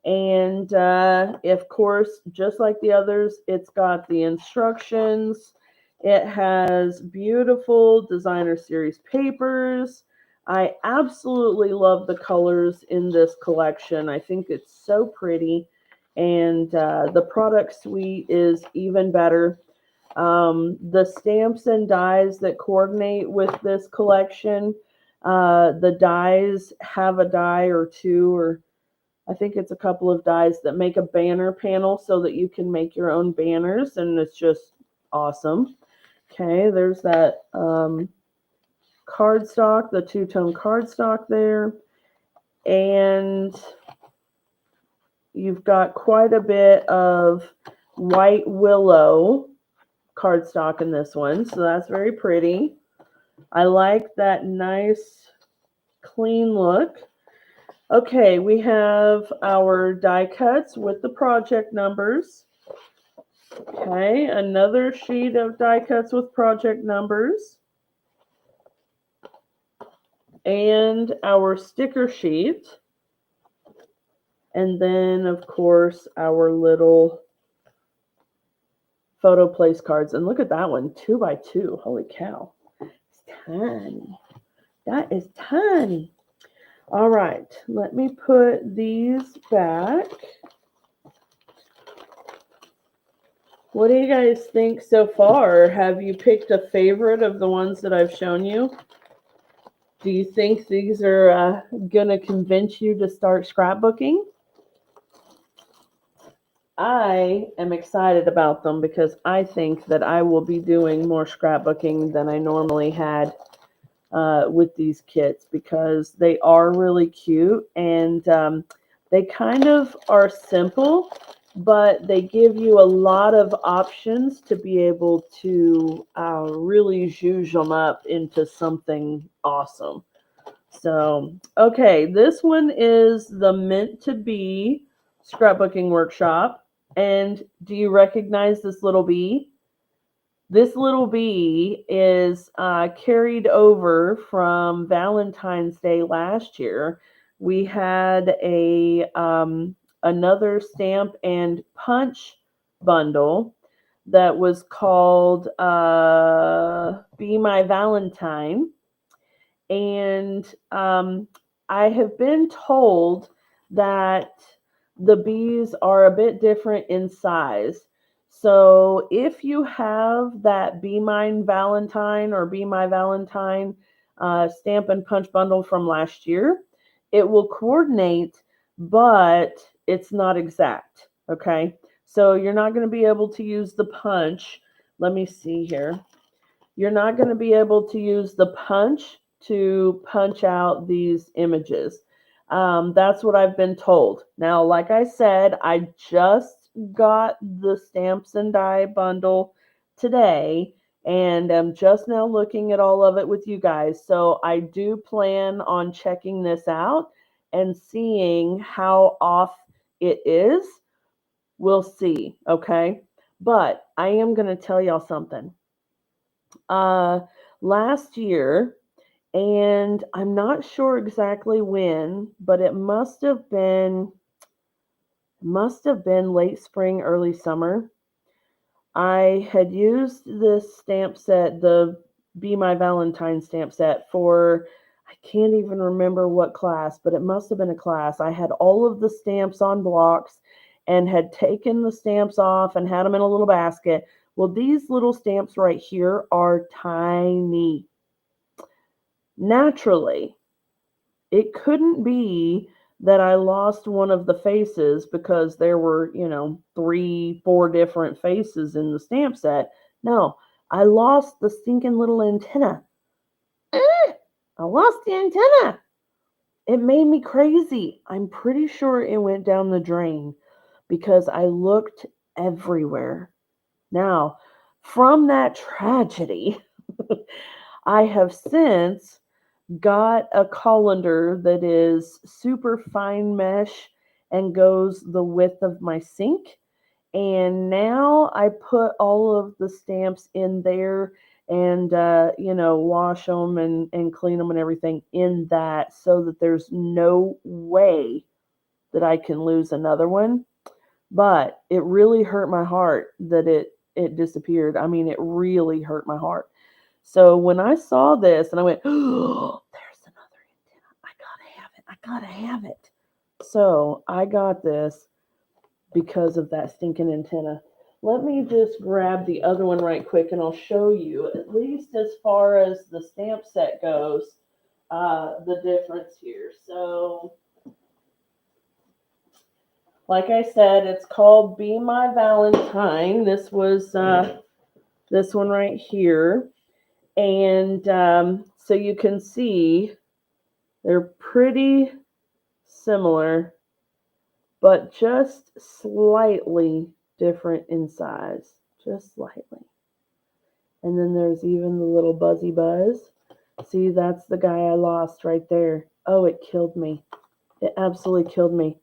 And of course, just like the others, it's got the instructions. It has beautiful designer series papers. I absolutely love the colors in this collection. I think it's so pretty. And the product suite is even better. The stamps and dies that coordinate with this collection, the dies have a die or two, or I think it's a couple of dies that make a banner panel so that you can make your own banners, and it's just awesome. Okay, there's that cardstock, the two-tone cardstock there, and you've got quite a bit of white willow cardstock in this one, so that's very pretty. I like that nice clean look. Okay, we have our die cuts with the project numbers. Okay, another sheet of die cuts with project numbers. And our sticker sheet. And then, of course, our little photo place cards. And look at that one, 2 by 2. Holy cow. It's tiny. That is tiny. All right, let me put these back. What do you guys think so far? Have you picked a favorite of the ones that I've shown you? Do you think these are going to convince you to start scrapbooking? I am excited about them because I think that I will be doing more scrapbooking than I normally had with these kits, because they are really cute, and they kind of are simple, but they give you a lot of options to be able to really zhuzh them up into something awesome. So, okay, this one is the Meant to Be Scrapbooking Workshop. And do you recognize this little bee? This little bee is carried over from Valentine's Day last year. We had a another stamp and punch bundle that was called Be My Valentine. And I have been told that the bees are a bit different in size. So if you have that Be Mine Valentine or Be My Valentine stamp and punch bundle from last year, it will coordinate, but it's not exact. Okay. So you're not going to be able to use the punch. Let me see here. You're not going to be able to use the punch to punch out these images. That's what I've been told. Now, like I said, I just got the stamps and die bundle today, and I'm just now looking at all of it with you guys. So I do plan on checking this out and seeing how off it is. We'll see, okay? But I am going to tell y'all something. Last year, and I'm not sure exactly when, but it must have been late spring, early summer. I had used this stamp set, the Be My Valentine stamp set, for I can't even remember what class, but it must have been a class. I had all of the stamps on blocks and had taken the stamps off and had them in a little basket, Well, these little stamps right here are tiny. Naturally, it couldn't be that I lost one of the faces because there were, 3, 4 different faces in the stamp set. No, I lost the stinking little antenna. I lost the antenna. It made me crazy. I'm pretty sure it went down the drain because I looked everywhere. Now, from that tragedy, I have since got a colander that is super fine mesh and goes the width of my sink. And now I put all of the stamps in there and, wash them and clean them and everything in that so that there's no way that I can lose another one. But it really hurt my heart that it disappeared. I mean, it really hurt my heart. So when I saw this and I went, oh, there's another antenna. I gotta have it. I gotta have it. So I got this because of that stinking antenna. Let me just grab the other one right quick and I'll show you, at least as far as the stamp set goes, the difference here. So, like I said, it's called Be My Valentine. This was this one right here. And so you can see they're pretty similar, but just slightly different in size. Just slightly. And then there's even the little Buzzy Buzz. See, that's the guy I lost right there. Oh, it killed me. It absolutely killed me.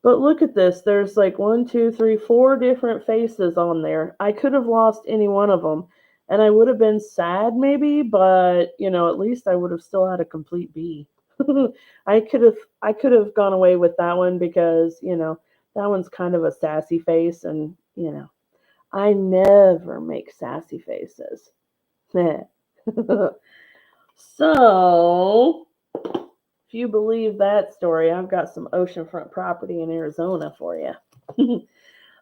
But look at this. There's like 1, 2, 3, 4 different faces on there. I could have lost any one of them. And I would have been sad maybe, but at least I would have still had a complete B. I could have gone away with that one because, that one's kind of a sassy face and, I never make sassy faces. So, if you believe that story, I've got some oceanfront property in Arizona for you.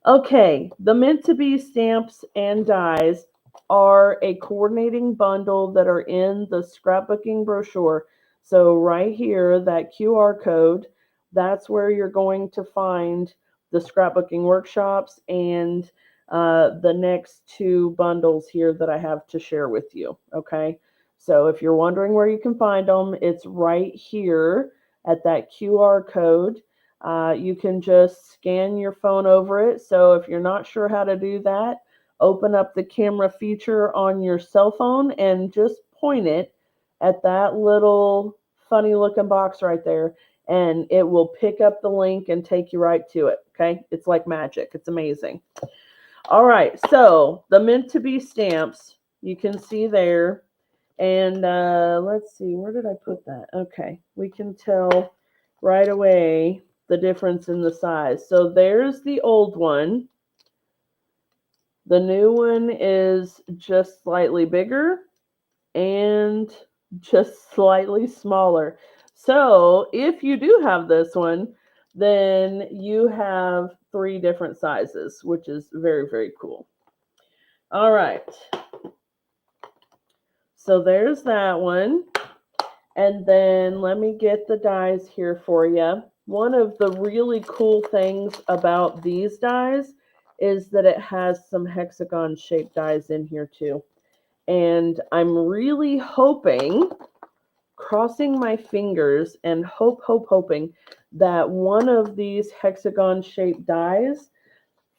Okay, the meant to be stamps and dies are a coordinating bundle that are in the scrapbooking brochure. So, right here, that QR code, that's where you're going to find the scrapbooking workshops and the next 2 bundles here that I have to share with you. Okay, so if you're wondering where you can find them, it's right here at that QR code. You can just scan your phone over it. So if you're not sure how to do that, open up the camera feature on your cell phone and just point it at that little funny looking box right there. And it will pick up the link and take you right to it. Okay. It's like magic. It's amazing. All right. So the meant to be stamps, you can see there. And let's see, where did I put that? Okay. We can tell right away the difference in the size. So there's the old one. The new one is just slightly bigger and just slightly smaller. So if you do have this one, then you have 3 different sizes, which is very, very cool. All right. So there's that one. And then let me get the dies here for you. One of the really cool things about these dies is that it has some hexagon shaped dies in here too. And I'm really hoping, crossing my fingers and hoping that one of these hexagon shaped dies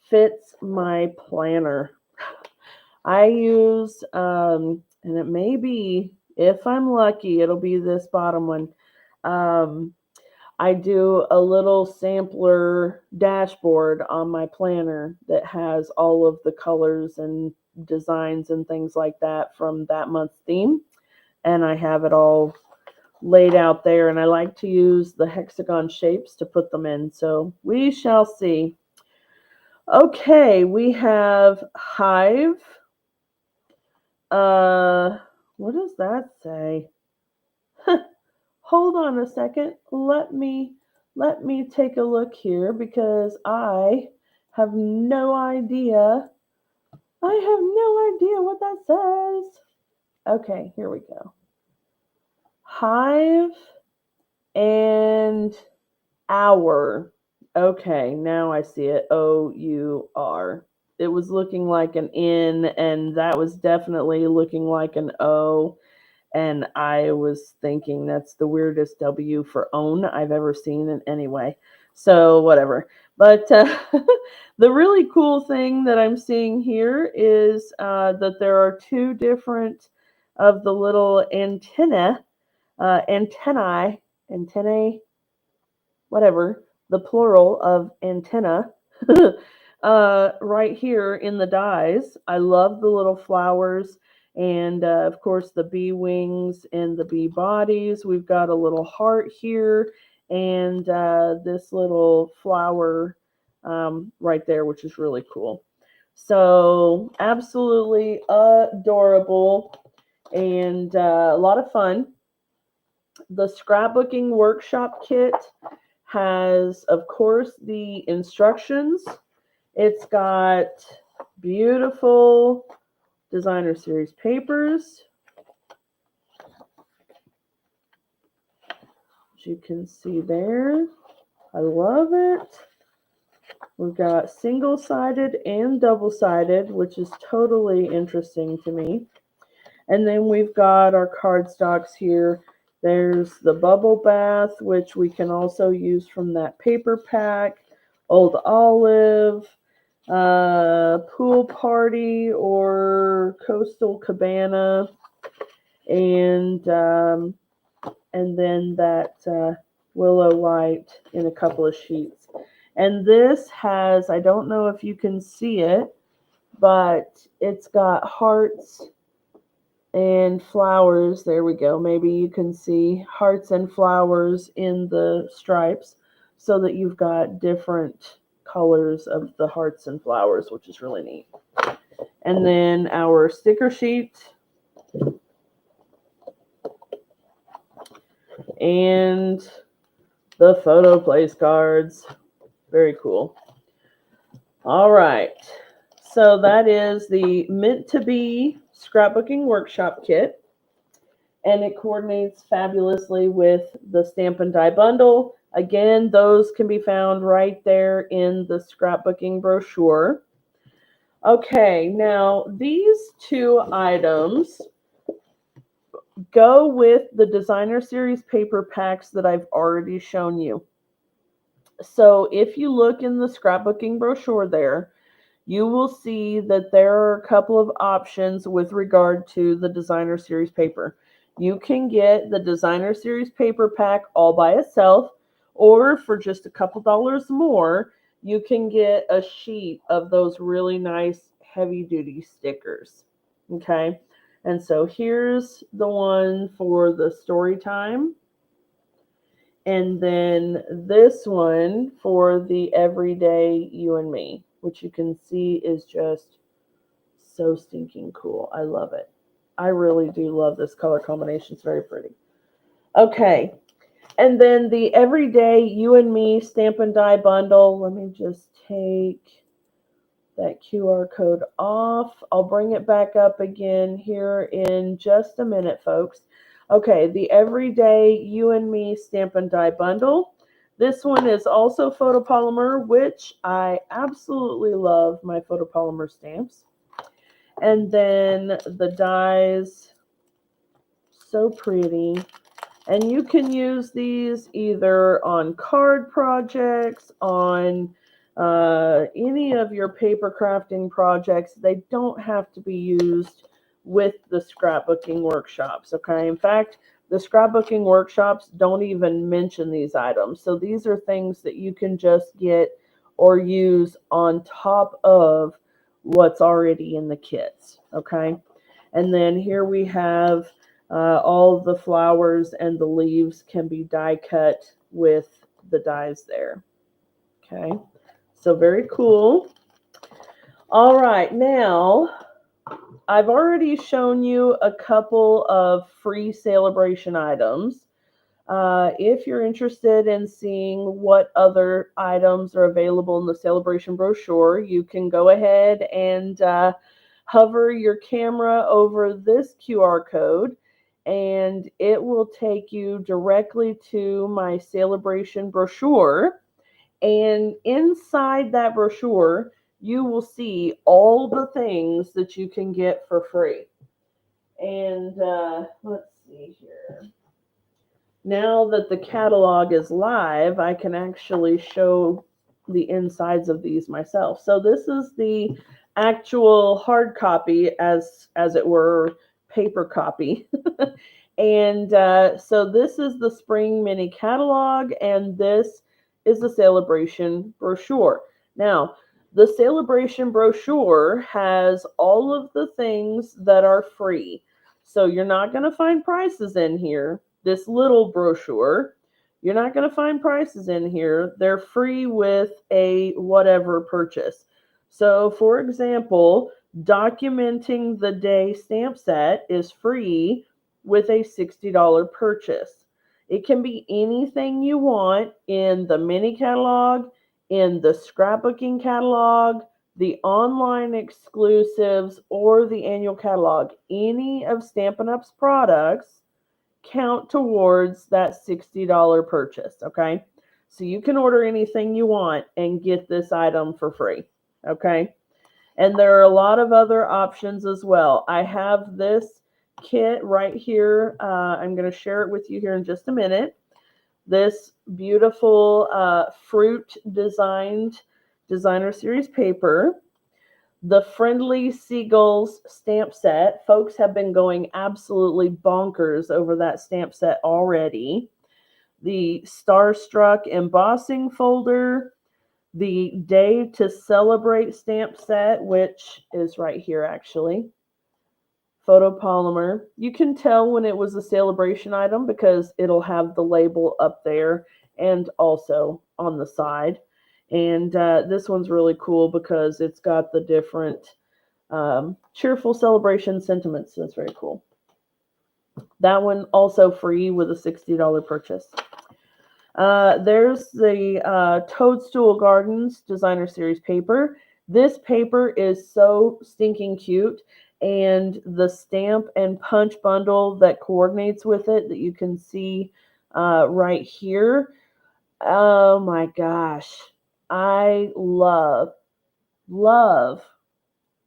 fits my planner. I use, and it may be, if I'm lucky, it'll be this bottom one. I do a little sampler dashboard on my planner that has all of the colors and designs and things like that from that month's theme. And I have it all laid out there. And I like to use the hexagon shapes to put them in. So we shall see. Okay, we have Hive. What does that say? Hold on a second. Let me take a look here because I have no idea I have no idea what that says. Okay, here we go. Hive and hour. Okay, now I see it. OUR. It was looking like an N, and that was definitely looking like an O. And I was thinking that's the weirdest W for own I've ever seen in any way. So, whatever. But the really cool thing that I'm seeing here is that there are two different of the little antennae, whatever, the plural of antenna, right here in the dies. I love the little flowers and, of course, the bee wings and the bee bodies. We've got a little heart here and this little flower right there, which is really cool. So, absolutely adorable and a lot of fun. The scrapbooking workshop kit has, of course, the instructions. It's got beautiful designer series papers. As you can see there, I love it. We've got single-sided and double-sided, which is totally interesting to me. And then we've got our cardstocks here. There's the bubble bath, which we can also use from that paper pack. Old Olive, Pool Party or Coastal Cabana, and then that Willow White in a couple of sheets. And this has, I don't know if you can see it, but it's got hearts and flowers. There we go. Maybe you can see hearts and flowers in the stripes so that you've got different colors of the hearts and flowers, which is really neat. And then our sticker sheet and the photo place cards. Very cool. All right. So that is the Meant to Be Scrapbooking Workshop Kit. And it coordinates fabulously with the Stamp and Die bundle. Again, those can be found right there in the scrapbooking brochure. Okay, now these two items go with the designer series paper packs that I've already shown you. So if you look in the scrapbooking brochure there, you will see that there are a couple of options with regard to the designer series paper. You can get the designer series paper pack all by itself, or for just a couple dollars more, you can get a sheet of those really nice heavy duty stickers. Okay. And so here's the one for the story time. And then this one for the everyday you and me, which you can see is just so stinking cool. I love it. I really do love this color combination. It's very pretty. Okay. And then the everyday you and me Stamp and Die bundle. Let me just take that QR code off. I'll bring it back up again here in just a minute, folks. Okay, the everyday you and me Stamp and Die bundle. This one is also photopolymer, which I absolutely love my photopolymer stamps. And then the dies, so pretty. And you can use these either on card projects, on any of your paper crafting projects. They don't have to be used with the scrapbooking workshops, okay? In fact, the scrapbooking workshops don't even mention these items. So these are things that you can just get or use on top of what's already in the kits, okay? And then here we have all the flowers and the leaves can be die cut with the dies there. Okay, so very cool. All right, now I've already shown you a couple of free celebration items. If you're interested in seeing what other items are available in the celebration brochure, you can go ahead and hover your camera over this QR code and it will take you directly to my celebration brochure. And inside that brochure, you will see all the things that you can get for free. And let's see here. Now that the catalog is live, I can actually show the insides of these myself. So this is the actual hard copy, as it were, paper copy. And so this is the spring mini catalog, and this is the celebration brochure. Now, the celebration brochure has all of the things that are free. So you're not going to find prices in here. This little brochure, you're not going to find prices in here. They're free with a whatever purchase. So, for example, documenting the day stamp set is free with a $60 purchase. It can be anything you want in the mini catalog, in the scrapbooking catalog, the online exclusives, or the annual catalog. Any of Stampin' Up's products count towards that $60 purchase, okay? So you can order anything you want and get this item for free, okay? And there are a lot of other options as well. I have this kit right here. I'm going to share it with you here in just a minute. This beautiful fruit designed designer series paper. The Friendly Seagulls stamp set. Folks have been going absolutely bonkers over that stamp set already. The Starstruck embossing folder. The Day to Celebrate stamp set, which is right here actually. Photopolymer. You can tell when it was a celebration item because it'll have the label up there and also on the side. And this one's really cool because it's got the different cheerful celebration sentiments. That's very cool. That one also free with a $60 purchase. There's the Toadstool Gardens Designer Series paper. This paper is so stinking cute, and the stamp and punch bundle that coordinates with it that you can see right here. Oh my gosh. I love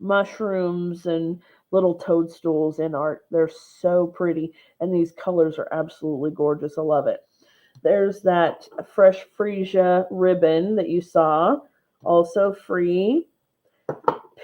mushrooms and little toadstools in art. They're so pretty, and these colors are absolutely gorgeous. I love it. There's that Fresh Freesia ribbon that you saw, also free.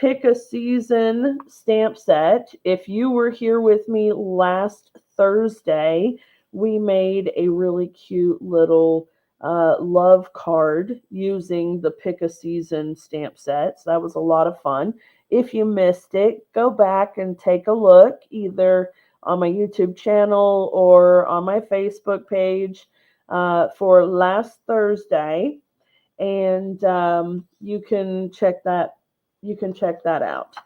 Pick a Season stamp set. If you were here with me last Thursday, we made a really cute little love card using the Pick a Season stamp set. So that was a lot of fun. If you missed it, go back and take a look either on my YouTube channel or on my Facebook page for last Thursday, and you can check that out.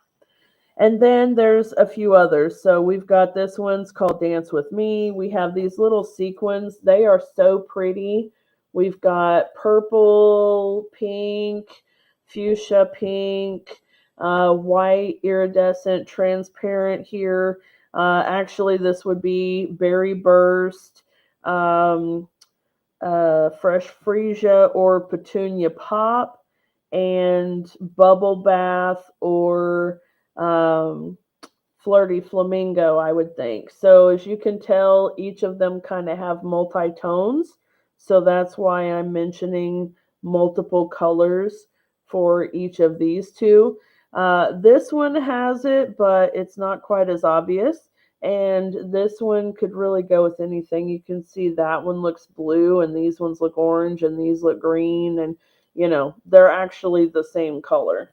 And then there's a few others. So we've got this one's called Dance With Me. We have these little sequins. They are so pretty. We've got purple, pink, fuchsia pink, white, iridescent, transparent here. Actually, this would be Berry Burst, Fresh Freesia or Petunia Pop, and Bubble Bath or Flirty Flamingo, I would think. So as you can tell, each of them kind of have multi-tones. So that's why I'm mentioning multiple colors for each of these two. This one has it, but it's not quite as obvious. And this one could really go with anything. You can see that one looks blue, and these ones look orange, and these look green, and they're actually the same color.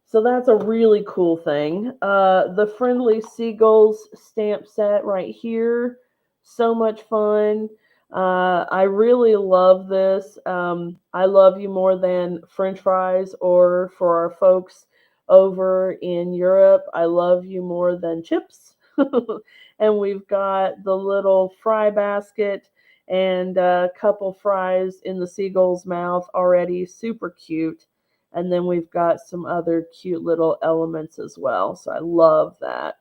So that's a really cool thing. The Friendly Seagulls stamp set right here. So much fun. I really love this. I love you more than French fries, or for our folks over in Europe, I love you more than chips. And we've got the little fry basket and a couple fries in the seagull's mouth already. Super cute. And then we've got some other cute little elements as well. So I love that.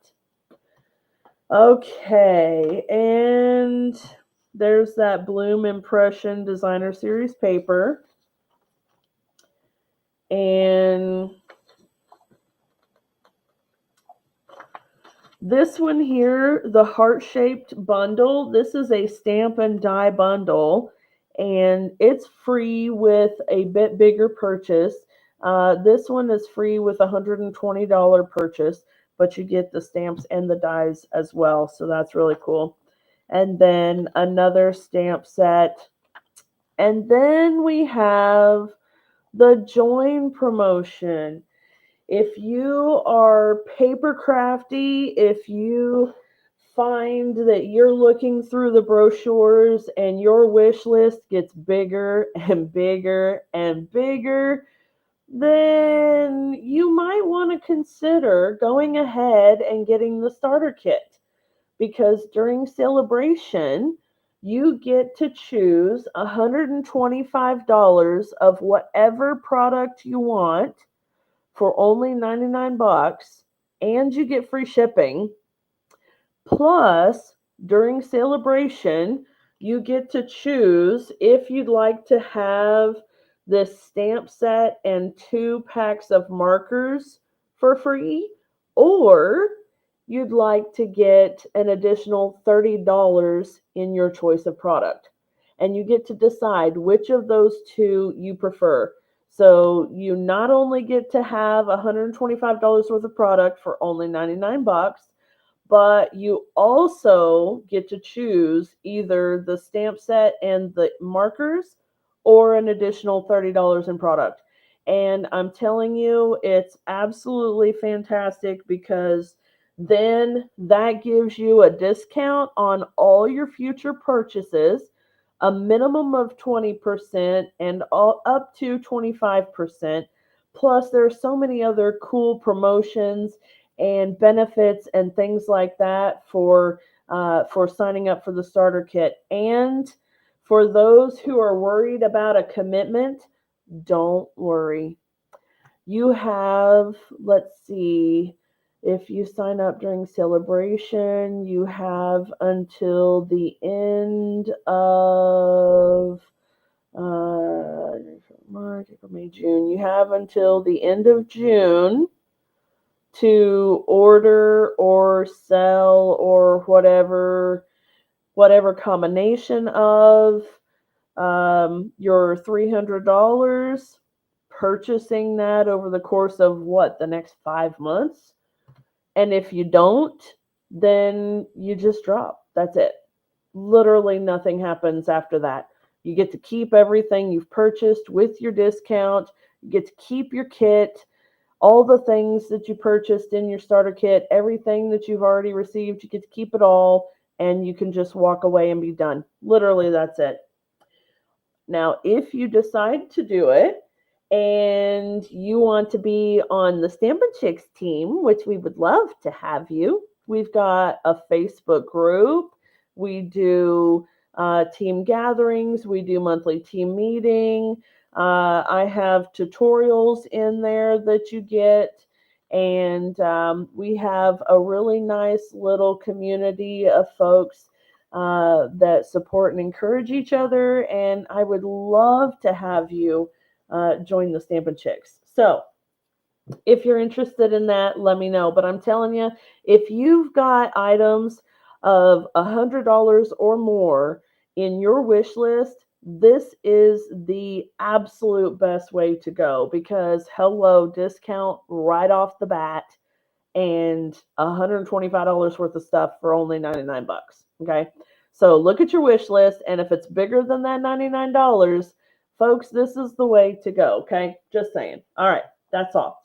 Okay, and there's that Bloom Impression Designer Series paper. And this one here, the heart-shaped bundle, this is a stamp and die bundle, and it's free with a bit bigger purchase. This one is free with a $120 purchase, but you get the stamps and the dies as well, so that's really cool. And then another stamp set. And then we have the Join promotion. If you are paper crafty, if you find that you're looking through the brochures and your wish list gets bigger and bigger and bigger, then you might want to consider going ahead and getting the starter kit, because during celebration, you get to choose $125 of whatever product you want for only 99 bucks, and you get free shipping. Plus, during celebration, you get to choose if you'd like to have this stamp set and 2 packs of markers for free, or you'd like to get an additional $30 in your choice of product. And you get to decide which of those two you prefer. So you not only get to have $125 worth of product for only 99 bucks, but you also get to choose either the stamp set and the markers or an additional $30 in product. And I'm telling you, it's absolutely fantastic, because then that gives you a discount on all your future purchases, a minimum of 20% and all up to 25%. Plus, there are so many other cool promotions and benefits and things like that for signing up for the starter kit. And for those who are worried about a commitment, don't worry. You have, let's see, if you sign up during celebration, you have until the end of March, April, May, June. You have until the end of June to order or sell or whatever combination of your $300, purchasing that over the course of the next 5 months. And if you don't, then you just drop. That's it. Literally nothing happens after that. You get to keep everything you've purchased with your discount. You get to keep your kit, all the things that you purchased in your starter kit, everything that you've already received, you get to keep it all, and you can just walk away and be done. Literally, that's it. Now, if you decide to do it and you want to be on the Stampin' Chicks team, which we would love to have you, we've got a Facebook group. We do team gatherings. We do monthly team meeting. I have tutorials in there that you get. And we have a really nice little community of folks that support and encourage each other. And I would love to have you join the Stampin' Chicks. So if you're interested in that, let me know. But I'm telling you, if you've got items of $100 or more in your wish list, this is the absolute best way to go, because hello, discount right off the bat and $125 worth of stuff for only 99 bucks. Okay. So look at your wish list, and if it's bigger than that $99, folks, this is the way to go. Okay. Just saying. All right. That's all.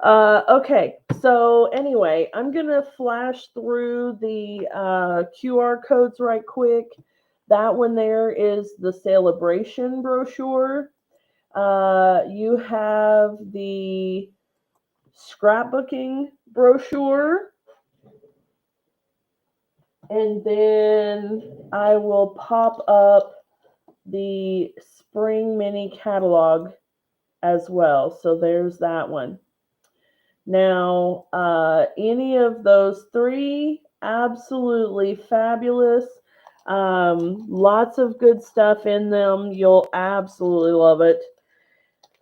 Okay, so anyway, I'm going to flash through the QR codes right quick. That one there is the celebration brochure. You have the scrapbooking brochure. And then I will pop up the spring mini catalog as well. So there's that one. Now, any of those three, absolutely fabulous. Lots of good stuff in them. You'll absolutely love it.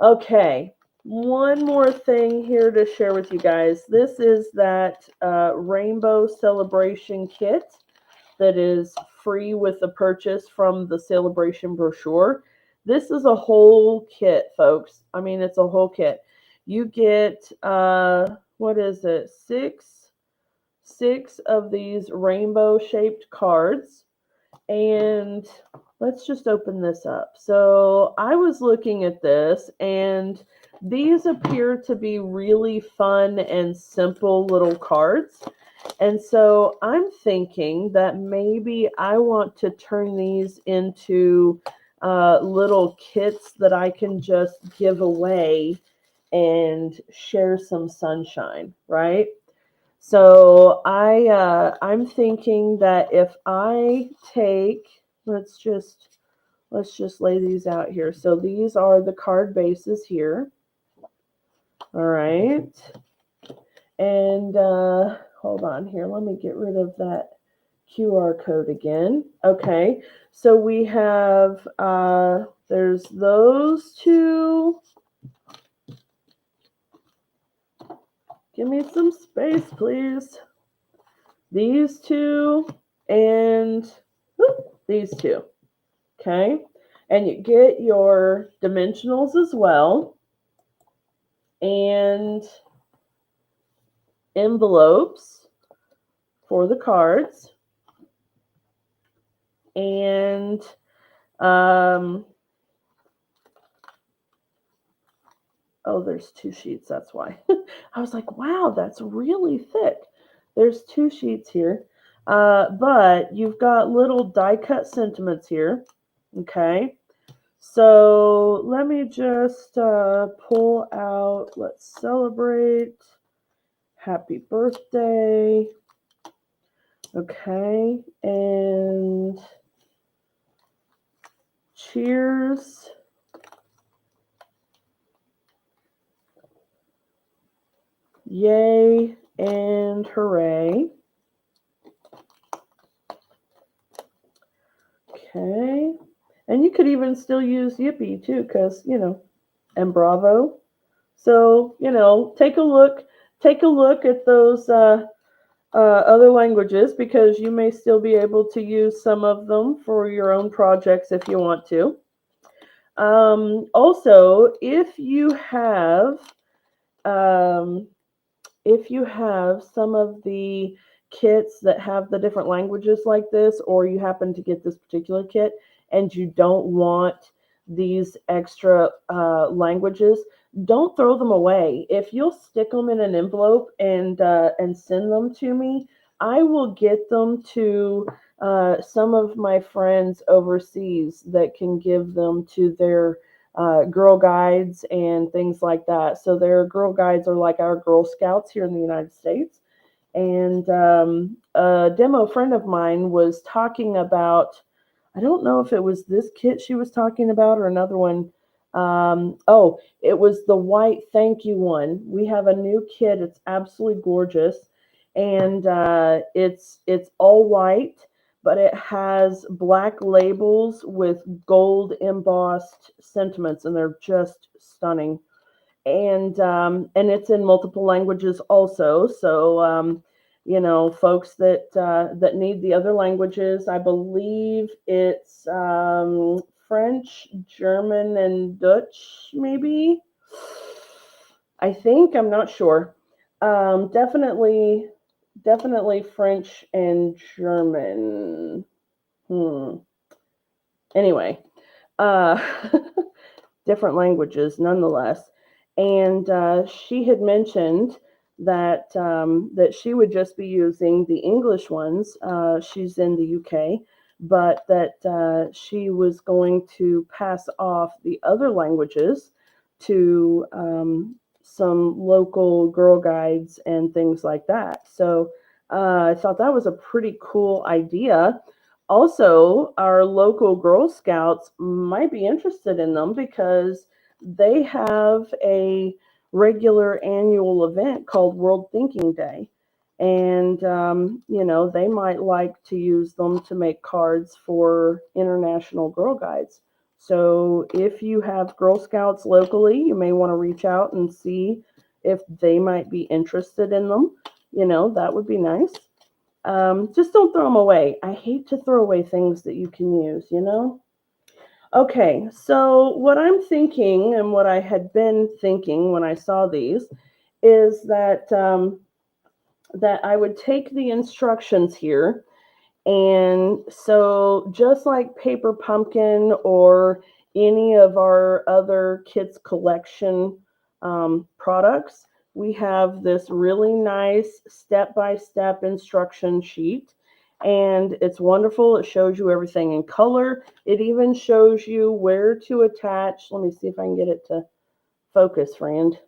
Okay, one more thing here to share with you guys. This is that Rainbow Celebration Kit that is free with the purchase from the Celebration brochure. This is a whole kit, folks. I mean, it's a whole kit. You get what is it? Six of these rainbow shaped cards, and let's just open this up. So I was looking at this, and these appear to be really fun and simple little cards. And so I'm thinking that maybe I want to turn these into little kits that I can just give away and share some sunshine, right? So I'm thinking that if I take, let's just lay these out here. So these are the card bases here. All right. And hold on here. Let me get rid of that QR code again. Okay. So we have there's those two. Give me some space, please. These two and these two. Okay. And you get your dimensionals as well, and envelopes for the cards, and oh, there's two sheets. That's why. I was like, wow, that's really thick. There's two sheets here. But you've got little die cut sentiments here. Okay. So let me just pull out, let's celebrate. Happy birthday. Okay. And cheers. Yay and hooray. Okay. And you could even still use yippee too, because, and bravo. So, take a look at those other languages, because you may still be able to use some of them for your own projects if you want to. Also, if you have some of the kits that have the different languages like this, or you happen to get this particular kit and you don't want these extra languages, don't throw them away. If you'll stick them in an envelope and send them to me, I will get them to some of my friends overseas that can give them to their Girl Guides and things like that. So their Girl Guides are like our Girl Scouts here in the United States. And a demo friend of mine was talking about, I don't know if it was this kit she was talking about or another one. Oh, it was the white thank you one. We have a new kit. It's absolutely gorgeous. And it's all white, but it has black labels with gold embossed sentiments, and they're just stunning. And it's in multiple languages also. So folks that need the other languages, I believe it's French, German, and Dutch, maybe. I think, I'm not sure. Definitely French and German. Anyway, uh, different languages nonetheless. And she had mentioned that she would just be using the English ones. She's in the UK, but that she was going to pass off the other languages to some local Girl Guides and things like that. So I thought that was a pretty cool idea. Also, our local Girl Scouts might be interested in them, because they have a regular annual event called World Thinking Day. And, they might like to use them to make cards for International Girl Guides. So if you have Girl Scouts locally, you may want to reach out and see if they might be interested in them. That would be nice. Just don't throw them away. I hate to throw away things that you can use. Okay, so what I'm thinking and what I had been thinking when I saw these is that I would take the instructions here, and so just like Paper Pumpkin or any of our other Kids Collection products, we have this really nice step-by-step instruction sheet, and it's wonderful. It shows you everything in color. It even shows you where to attach. Let me see if I can get it to focus, friend.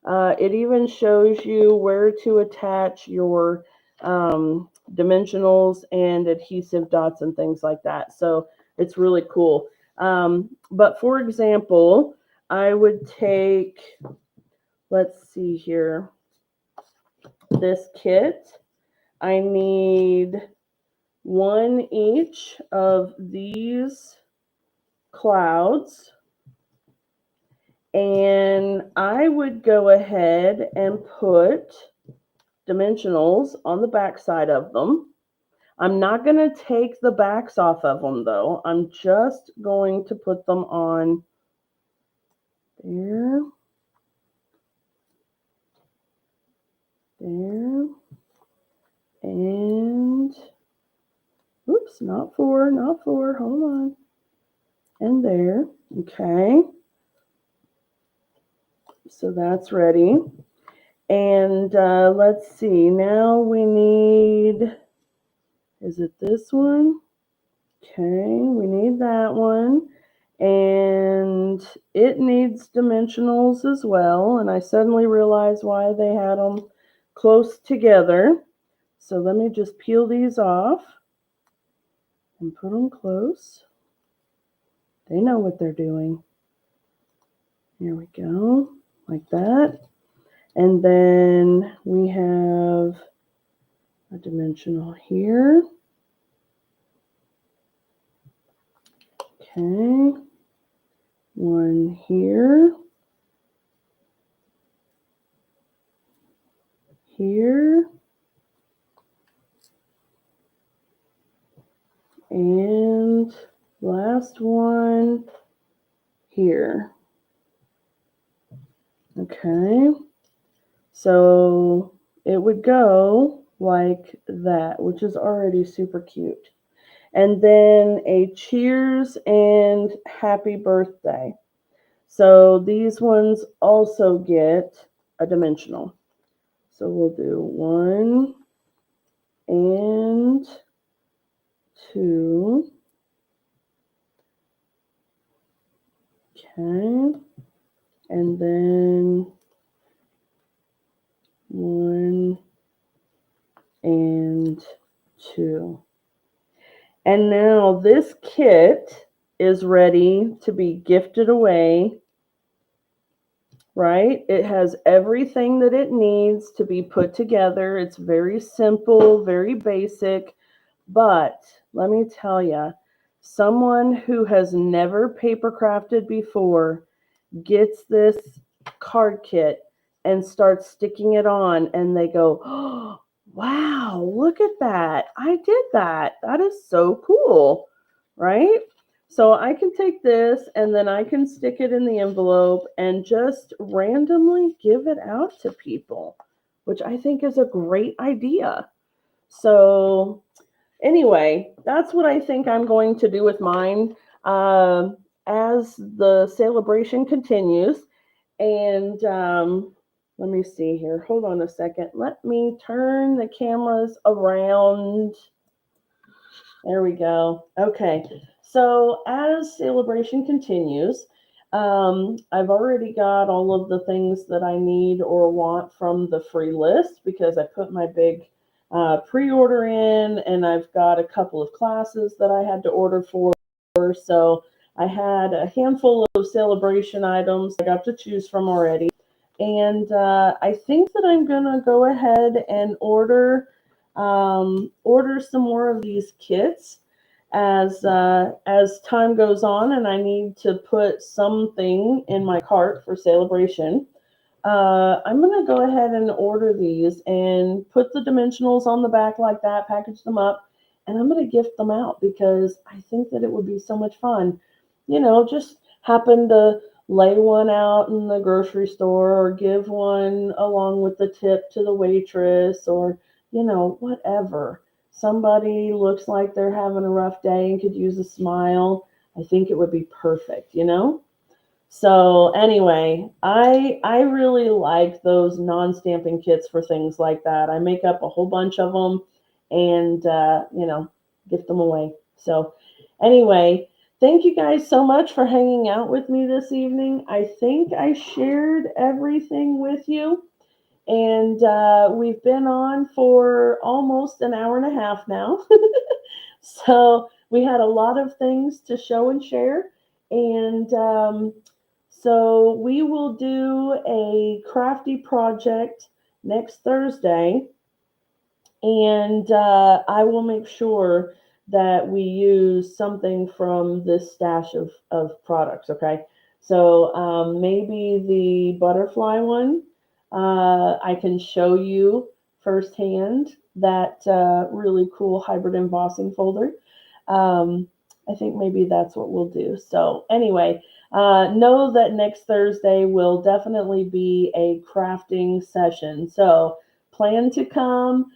It even shows you where to attach your dimensionals and adhesive dots and things like that. So it's really cool. But for example, I would take, let's see here, this kit. I need one each of these clouds. And I would go ahead and put dimensionals on the back side of them. I'm not going to take the backs off of them though. I'm just going to put them on there, there, and oops, not four, hold on, and there. Okay, so that's ready. And let's see, now we need, is it this one? Okay, we need that one. And it needs dimensionals as well. And I suddenly realized why they had them close together. So let me just peel these off and put them close. They know what they're doing. Here we go, like that. And then we have a dimensional here. Okay, one here, here, and last one here. Okay, so it would go like that, which is already super cute. And then a cheers and happy birthday. So these ones also get a dimensional. So we'll do 1 and 2. Okay. And then 1 and 2. And now this kit is ready to be gifted away, right? It has everything that it needs to be put together. It's very simple, very basic, but let me tell you, someone who has never paper crafted before gets this card kit and starts sticking it on, and they go, oh, wow, look at that. I did that. That is so cool, right? So I can take this and then I can stick it in the envelope and just randomly give it out to people, which I think is a great idea. So anyway, that's what I think I'm going to do with mine as the celebration continues. And let me see here. Hold on a second. Let me turn the cameras around. There we go. Okay. So as celebration continues, I've already got all of the things that I need or want from the free list because I put my big pre-order in, and I've got a couple of classes that I had to order for. So I had a handful of celebration items I got to choose from already. And I think that I'm gonna go ahead and order some more of these kits as time goes on, and I need to put something in my cart for celebration. I'm gonna go ahead and order these and put the dimensionals on the back like that, package them up, and I'm gonna gift them out because I think that it would be so much fun. Just happen to lay one out in the grocery store or give one along with the tip to the waitress or, whatever. Somebody looks like they're having a rough day and could use a smile. I think it would be perfect. So anyway, I really like those non-stamping kits for things like that. I make up a whole bunch of them and gift them away. So anyway, thank you guys so much for hanging out with me this evening. I think I shared everything with you, and we've been on for almost an hour and a half now. So we had a lot of things to show and share, and so we will do a crafty project next Thursday, and I will make sure that we use something from this stash of products, okay? So maybe the butterfly one, I can show you firsthand that really cool hybrid embossing folder. Um, I think maybe that's what we'll do. So anyway, know that next Thursday will definitely be a crafting session. So plan to come,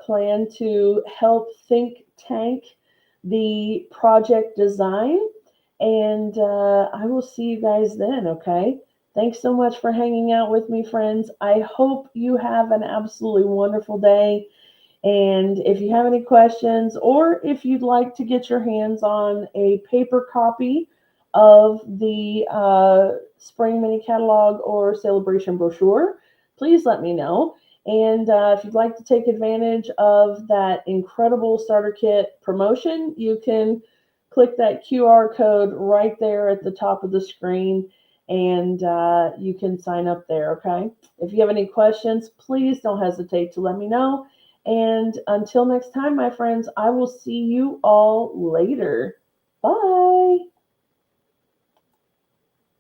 plan to help think tank the project design, and I will see you guys then, okay? Thanks so much for hanging out with me, friends. I hope you have an absolutely wonderful day. And if you have any questions, or if you'd like to get your hands on a paper copy of the Spring Mini Catalog or Celebration brochure, please let me know. And if you'd like to take advantage of that incredible starter kit promotion, you can click that QR code right there at the top of the screen, and you can sign up there, okay? If you have any questions, please don't hesitate to let me know. And until next time, my friends, I will see you all later. Bye.